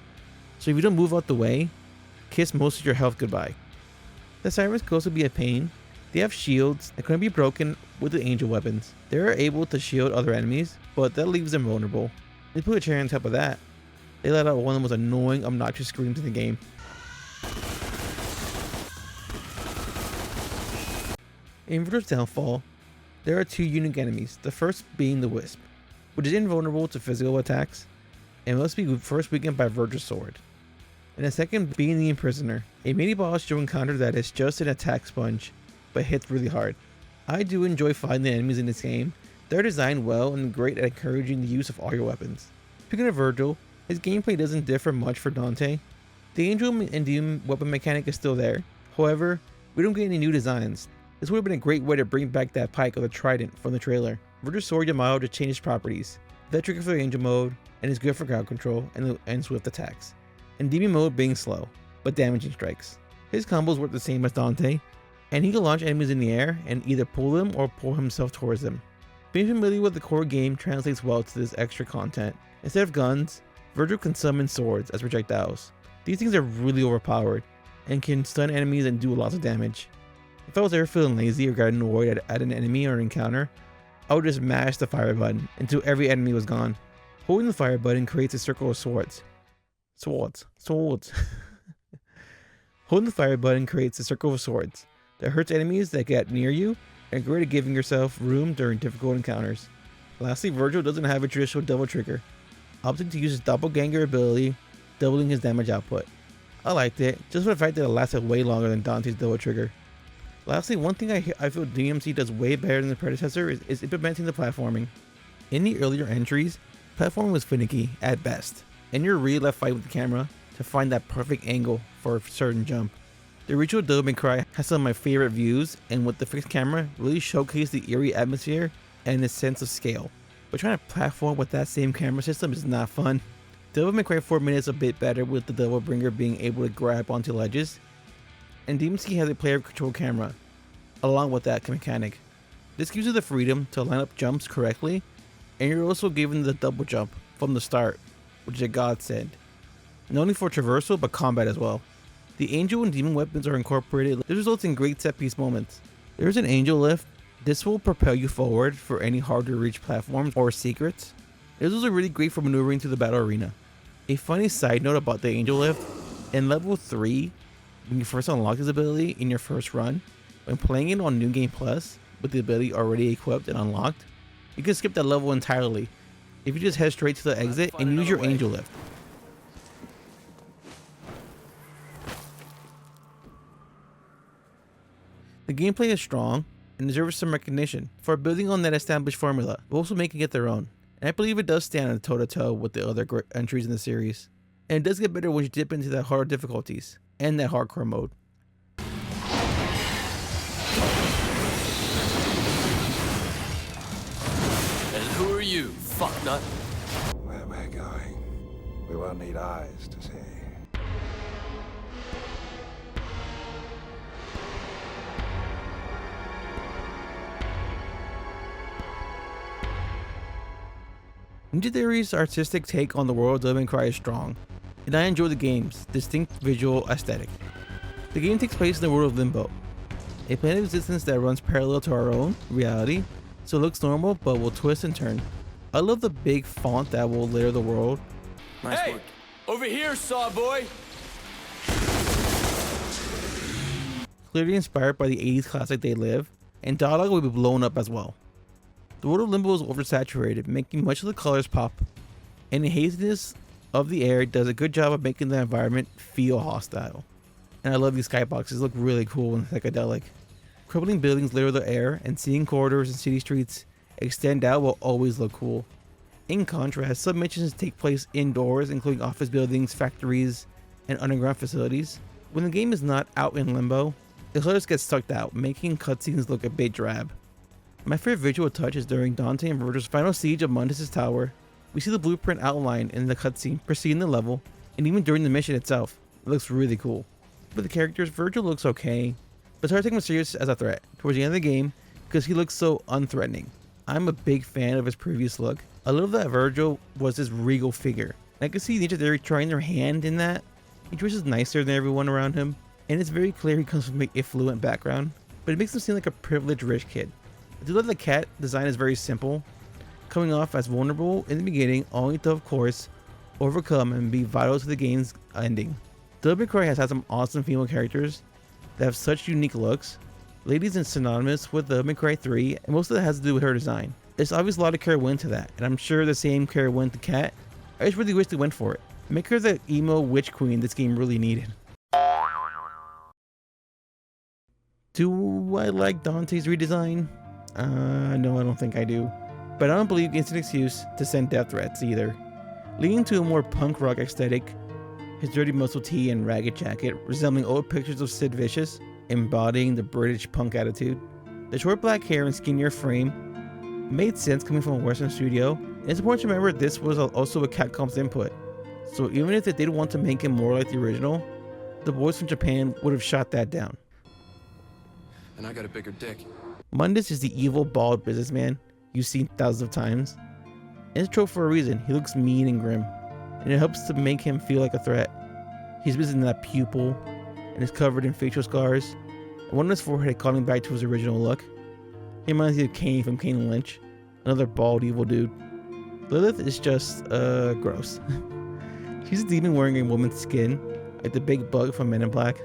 Speaker 5: So if you don't move out the way, kiss most of your health goodbye. The sirens can also be a pain. They have shields that can be broken with the angel weapons. They are able to shield other enemies, but that leaves them vulnerable. They put a cherry on top of that. They let out one of the most annoying, obnoxious screams in the game. In Virtual's downfall, there are two unique enemies, the first being the Wisp, which is invulnerable to physical attacks and must be first weakened by Virtual's sword. And the second being the Imprisoner, a mini boss you'll encounter that is just an attack sponge, but hits really hard. I do enjoy fighting the enemies in this game. They're designed well and great at encouraging the use of all your weapons. Speaking of Virgil, his gameplay doesn't differ much for Dante. The angel and demon weapon mechanic is still there. However, we don't get any new designs. This would have been a great way to bring back that pike or the trident from the trailer. Virgil's sword Yamato just changed properties. That trigger for the angel mode, and is good for crowd control and swift attacks. And demon mode being slow, but damaging strikes. His combos work the same as Dante, and he can launch enemies in the air and either pull them or pull himself towards them. Being familiar with the core game translates well to this extra content. Instead of guns, Virgil can summon swords as projectiles. These things are really overpowered and can stun enemies and do lots of damage. If I was ever feeling lazy or got annoyed at an enemy or an encounter, I would just mash the fire button until every enemy was gone. Holding the fire button creates a circle of swords. Swords. Holding the fire button creates a circle of swords that hurts enemies that get near you and great at giving yourself room during difficult encounters. Lastly, Virgil doesn't have a traditional double trigger, opting to use his doppelganger ability, doubling his damage output. I liked it, just for the fact that it lasted way longer than Dante's double trigger. Lastly, one thing I feel DmC does way better than the predecessor is implementing the platforming. In the earlier entries, platforming was finicky at best, and you're really left fighting with the camera to find that perfect angle for a certain jump. The original DmC has some of my favorite views, and with the fixed camera, really showcase the eerie atmosphere and a sense of scale. But trying to platform with that same camera system is not fun. DmC 4 minutes a bit better with the Devil Bringer being able to grab onto ledges, and DmC has a player control camera, along with that mechanic. This gives you the freedom to line up jumps correctly, and you're also given the double jump from the start, which is a godsend. Not only for traversal, but combat as well. The angel and demon weapons are incorporated. This results in great set piece moments. There's an angel lift. This will propel you forward for any hard to reach platforms or secrets. It is also really great for maneuvering through the battle arena. A funny side note about the angel lift, in level 3, when you first unlock this ability in your first run, when playing it on New Game Plus with the ability already equipped and unlocked, you can skip that level entirely if you just head straight to the exit and use your angel lift. The gameplay is strong and deserves some recognition for building on that established formula, but also making it their own. And I believe it does stand toe-to-toe with the other entries in the series. And it does get better when you dip into the harder difficulties and that hardcore mode.
Speaker 1: And who are you, fucknut?
Speaker 2: Where we're going, we won't need eyes to see.
Speaker 5: Ninja Theory's artistic take on the world of DmC is strong, and I enjoy the game's distinct visual aesthetic. The game takes place in the world of Limbo, a plane of existence that runs parallel to our own reality, so it looks normal but will twist and turn. I love the big font that will layer the world.
Speaker 1: Nice work.
Speaker 4: Over here, Sawboy!
Speaker 5: Clearly inspired by the 80s classic They Live, and dialogue will be blown up as well. The world of Limbo is oversaturated, making much of the colors pop, and the haziness of the air does a good job of making the environment feel hostile. And I love these skyboxes, look really cool and psychedelic. Crumbling buildings layer the air, and seeing corridors and city streets extend out will always look cool. In contrast, some missions take place indoors, including office buildings, factories, and underground facilities. When the game is not out in Limbo, the colors get sucked out, making cutscenes look a bit drab. My favorite visual touch is during Dante and Virgil's final siege of Mundus' tower. We see the blueprint outlined in the cutscene preceding the level, and even during the mission itself. It looks really cool. For the characters, Virgil looks okay, but it's hard to take him serious as a threat towards the end of the game because he looks so unthreatening. I'm a big fan of his previous look. I love that Virgil was this regal figure. I can see Ninja Theory trying their hand in that. He dresses nicer than everyone around him, and it's very clear he comes from an affluent background, but it makes him seem like a privileged rich kid. I do love the cat design is very simple, coming off as vulnerable in the beginning, only to of course overcome and be vital to the game's ending. Devil May Cry has had some awesome female characters that have such unique looks. Ladies is synonymous with Devil May Cry 3, and most of that has to do with her design. There's obviously a lot of care went to that, and I'm sure the same care went to Cat. I just really wish they went for it. Make her the emo witch queen this game really needed. Do I like Dante's redesign? No, I don't think I do. But I don't believe it's an excuse to send death threats either. Leading to a more punk rock aesthetic, his dirty muscle tee and ragged jacket resembling old pictures of Sid Vicious, embodying the British punk attitude. The short black hair and skinnier frame made sense coming from a Western studio, and it's important to remember this was also a Capcom's input. So even if they did want to make him more like the original, the boys from Japan would have shot that down.
Speaker 1: And I got a bigger dick.
Speaker 5: Mundus is the evil, bald businessman you've seen thousands of times. And it's a trope for a reason. He looks mean and grim, and it helps to make him feel like a threat. He's missing that pupil, and is covered in facial scars, and one on his forehead calling back to his original look. He reminds me of Kane from Kane and Lynch, another bald evil dude. Lilith is just, gross. She's a demon wearing a woman's skin, like the big bug from Men in Black,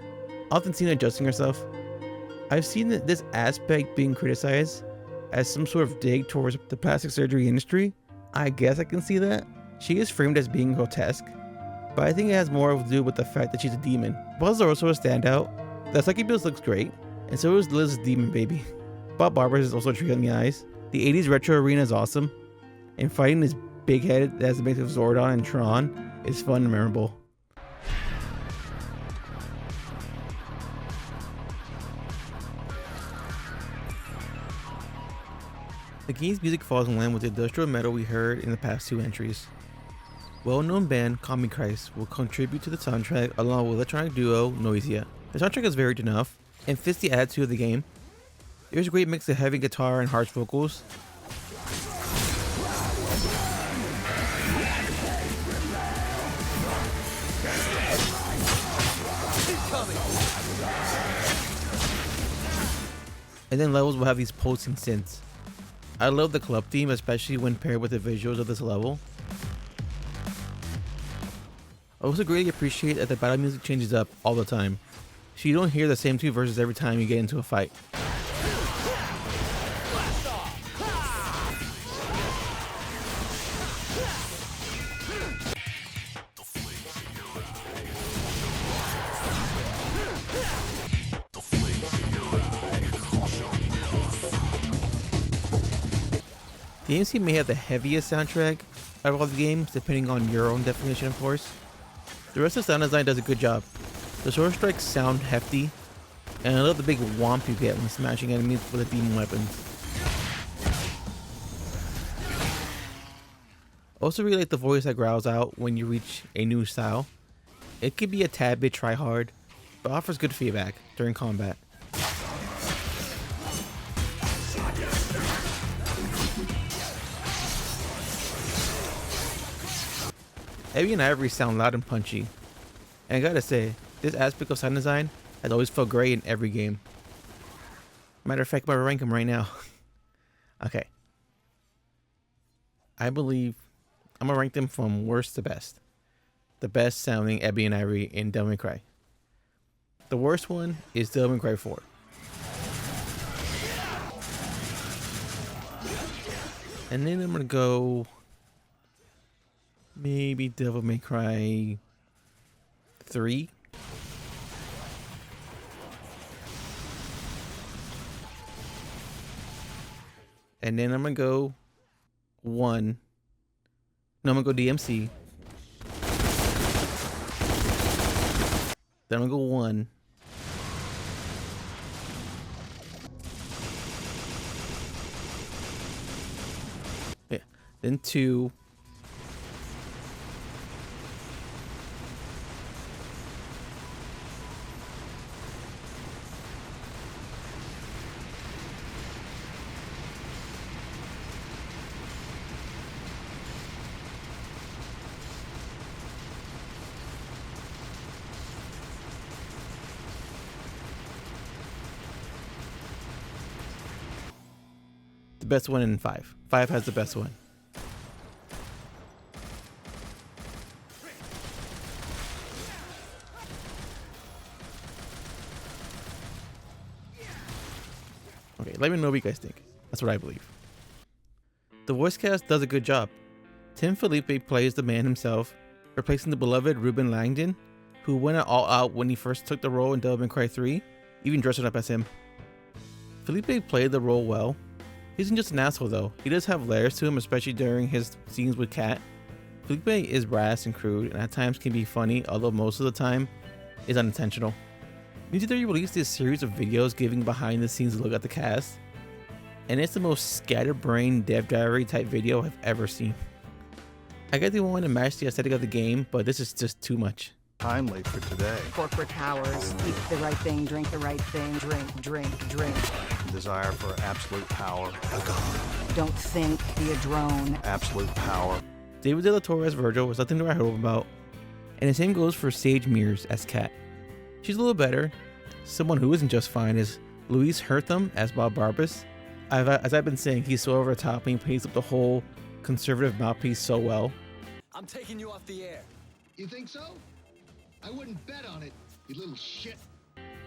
Speaker 5: often seen adjusting herself. I've seen this aspect being criticized as some sort of dig towards the plastic surgery industry. I guess I can see that. She is framed as being grotesque, but I think it has more to do with the fact that she's a demon. Buzz are also a standout. The Psyche Bills looks great, and so is Liz's demon baby. Bob Barber's is also a treat on the eyes. The 80s retro arena is awesome, and fighting this big head that has the mix of Zordon and Tron is fun and memorable. The game's music falls in line with the industrial metal we heard in the past two entries. Well-known band Common Christ will contribute to the soundtrack along with electronic duo Noisia. The soundtrack is varied enough and fits the attitude of the game. There's a great mix of heavy guitar and harsh vocals. And then levels will have these pulsing synths. I love the club theme, especially when paired with the visuals of this level. I also greatly appreciate that the battle music changes up all the time, so you don't hear the same two verses every time you get into a fight. DmC may have the heaviest soundtrack out of all the games, depending on your own definition, of course. The rest of the sound design does a good job. The sword strikes sound hefty, and I love the big whomp you get when smashing enemies with the demon weapons. Also really like the voice that growls out when you reach a new style. It can be a tad bit try hard, but offers good feedback during combat. Ebby and Ivory sound loud and punchy, and I gotta say, this aspect of sound design has always felt great in every game. Matter of fact, I'm gonna rank them right now. Okay. I believe I'm gonna rank them from worst to best. The best sounding Ebby and Ivory in Devil May Cry. The worst one is Devil May Cry 4. And then I'm gonna go maybe Devil May Cry 3. And then I'm gonna go 1. No, I'm gonna go DmC. Then I'm gonna go 1. then 2. The best one in 5. 5 has the best one. Okay, let me know what you guys think. That's what I believe. The voice cast does a good job. Tim Felipe plays the man himself, replacing the beloved Ruben Langdon, who went all out when he first took the role in Devil May Cry 3, even dressing up as him. Felipe played the role well. He isn't just an asshole though, he does have layers to him, especially during his scenes with Kat. Felipe is brass and crude, and at times can be funny, although most of the time is unintentional. Ninja Theory released this series of videos giving behind the scenes look at the cast, and it's the most scatterbrained dev diary type video I've ever seen. I get they want to match the aesthetic of the game, but this is just too much.
Speaker 9: Timely for today.
Speaker 11: Corporate powers, eat the right thing, drink the right thing, drink.
Speaker 9: Desire for absolute power. A god.
Speaker 11: Don't think, be a drone.
Speaker 9: Absolute power.
Speaker 5: David De La Torre as Virgil was nothing to write home about, and the same goes for Sage Mears as Kat. She's a little better. Someone who isn't just fine is Luis Hertham as Bob Barbas. As I've been saying, he's so over the top and he plays up the whole conservative mouthpiece so well.
Speaker 1: I'm taking you off the air.
Speaker 12: You think so? I wouldn't bet on it, you little shit.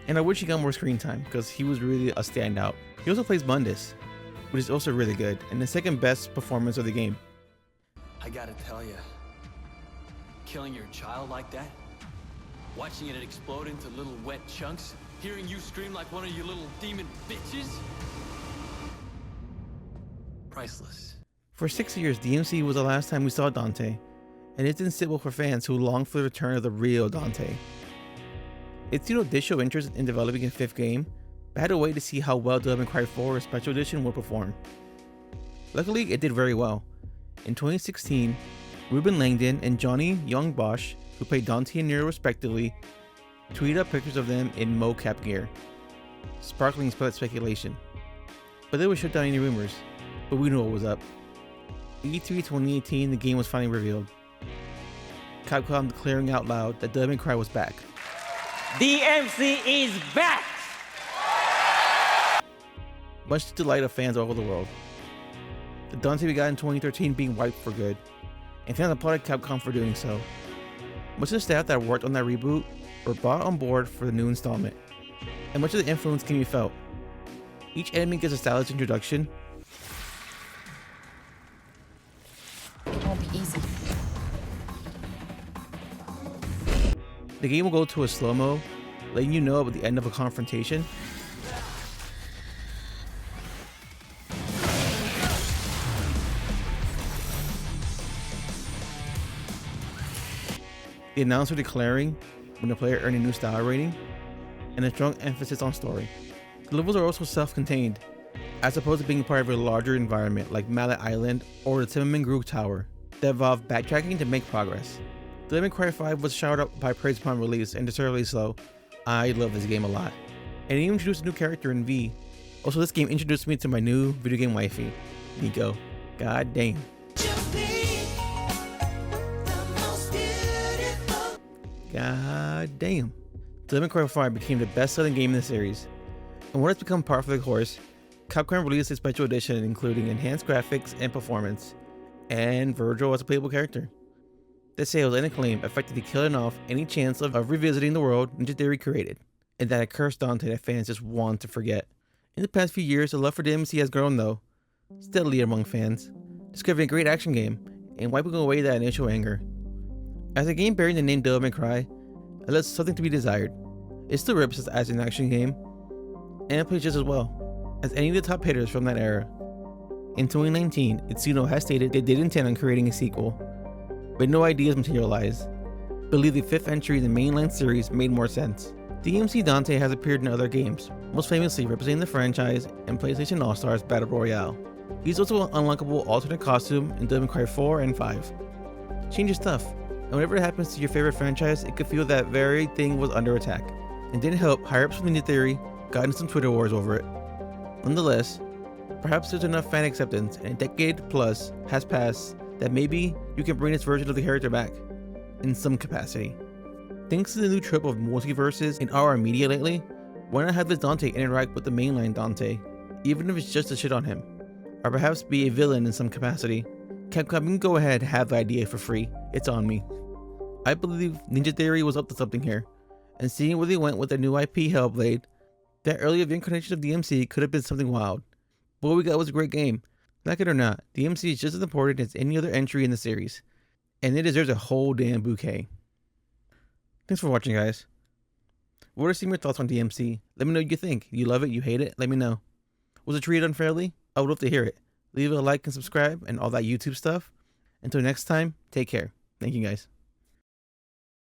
Speaker 5: And I wish he got more screen time because he was really a standout. He also plays Mundus, which is also really good, and the second best performance of the game.
Speaker 1: I gotta tell you, killing your child like that, watching it explode into little wet chunks, hearing you scream like one of your little demon bitches, priceless.
Speaker 5: For 6 years, DmC was the last time we saw Dante, and it didn't sit well for fans who longed for the return of the real Dante. It did show interest in developing a 5th game, but had to wait to see how well Devil May Cry 4 Special Edition would perform. Luckily, it did very well. In 2016, Ruben Langdon and Johnny Young Bosch, who played Dante and Nero respectively, tweeted up pictures of them in mocap gear, sparkling speculation. But they would shut down any rumors, but we knew what was up. E3 2018, the game was finally revealed. Capcom declaring out loud that Devil May Cry was back.
Speaker 13: DmC is back!
Speaker 5: Much to the delight of fans all over the world. The Dante we got in 2013 being wiped for good, and fans applauded Capcom for doing so. Much of the staff that worked on that reboot were brought on board for the new installment, and much of the influence can be felt. Each enemy gets a stylish introduction.
Speaker 6: It won't be easy.
Speaker 5: The game will go to a slow-mo, letting you know about the end of a confrontation. The announcer declaring when the player earned a new style rating, and a strong emphasis on story. The levels are also self-contained, as opposed to being part of a larger environment like Mallet Island or the Timmerman Groove Tower that involve backtracking to make progress. Devil May Cry 5 was showered up by praise upon release, and deservedly so. I love this game a lot. And it introduced a new character in V. Also, this game introduced me to my new video game wifey, Nico. God damn. God damn. Devil May Cry 5 became the best-selling game in the series. And when it's become par for the course, Capcom released a special edition including enhanced graphics and performance, and Virgil as a playable character. The sales and acclaim effectively killing off any chance of revisiting the world Ninja Theory created, and that accursed Dante that fans just want to forget. In the past few years, the love for DmC has grown though, steadily among fans, discovering a great action game and wiping away that initial anger. As a game bearing the name Devil May Cry, it left something to be desired. It still rips as an action game, and it plays just as well as any of the top hitters from that era. In 2019, Itsuno has stated they did intend on creating a sequel, but no ideas materialized. Believe the 5th entry in the mainline series made more sense. DmC Dante has appeared in other games, most famously representing the franchise in PlayStation All-Stars Battle Royale. He's also an unlockable alternate costume in Devil May Cry 4 and 5. Change your stuff, and whenever it happens to your favorite franchise, it could feel that very thing was under attack. And didn't help, higher-ups from Ninja Theory got into some Twitter wars over it. Nonetheless, perhaps there's enough fan acceptance and a decade plus has passed that maybe you can bring this version of the character back, in some capacity. Thanks to the new trope of multiverses in our media lately, why not have this Dante interact with the mainline Dante, even if it's just to shit on him, or perhaps be a villain in some capacity. Capcom can go ahead and have the idea for free, it's on me. I believe Ninja Theory was up to something here, and seeing where they went with their new IP Hellblade, that earlier incarnation of DmC could have been something wild. But what we got was a great game. Like it or not, DmC is just as important as any other entry in the series, and it deserves a whole damn bouquet. Thanks for watching, guys. What are some of your thoughts on DmC? Let me know what you think. You love it? You hate it? Let me know. Was it treated unfairly? I would love to hear it. Leave a like and subscribe and all that YouTube stuff. Until next time, take care. Thank you, guys.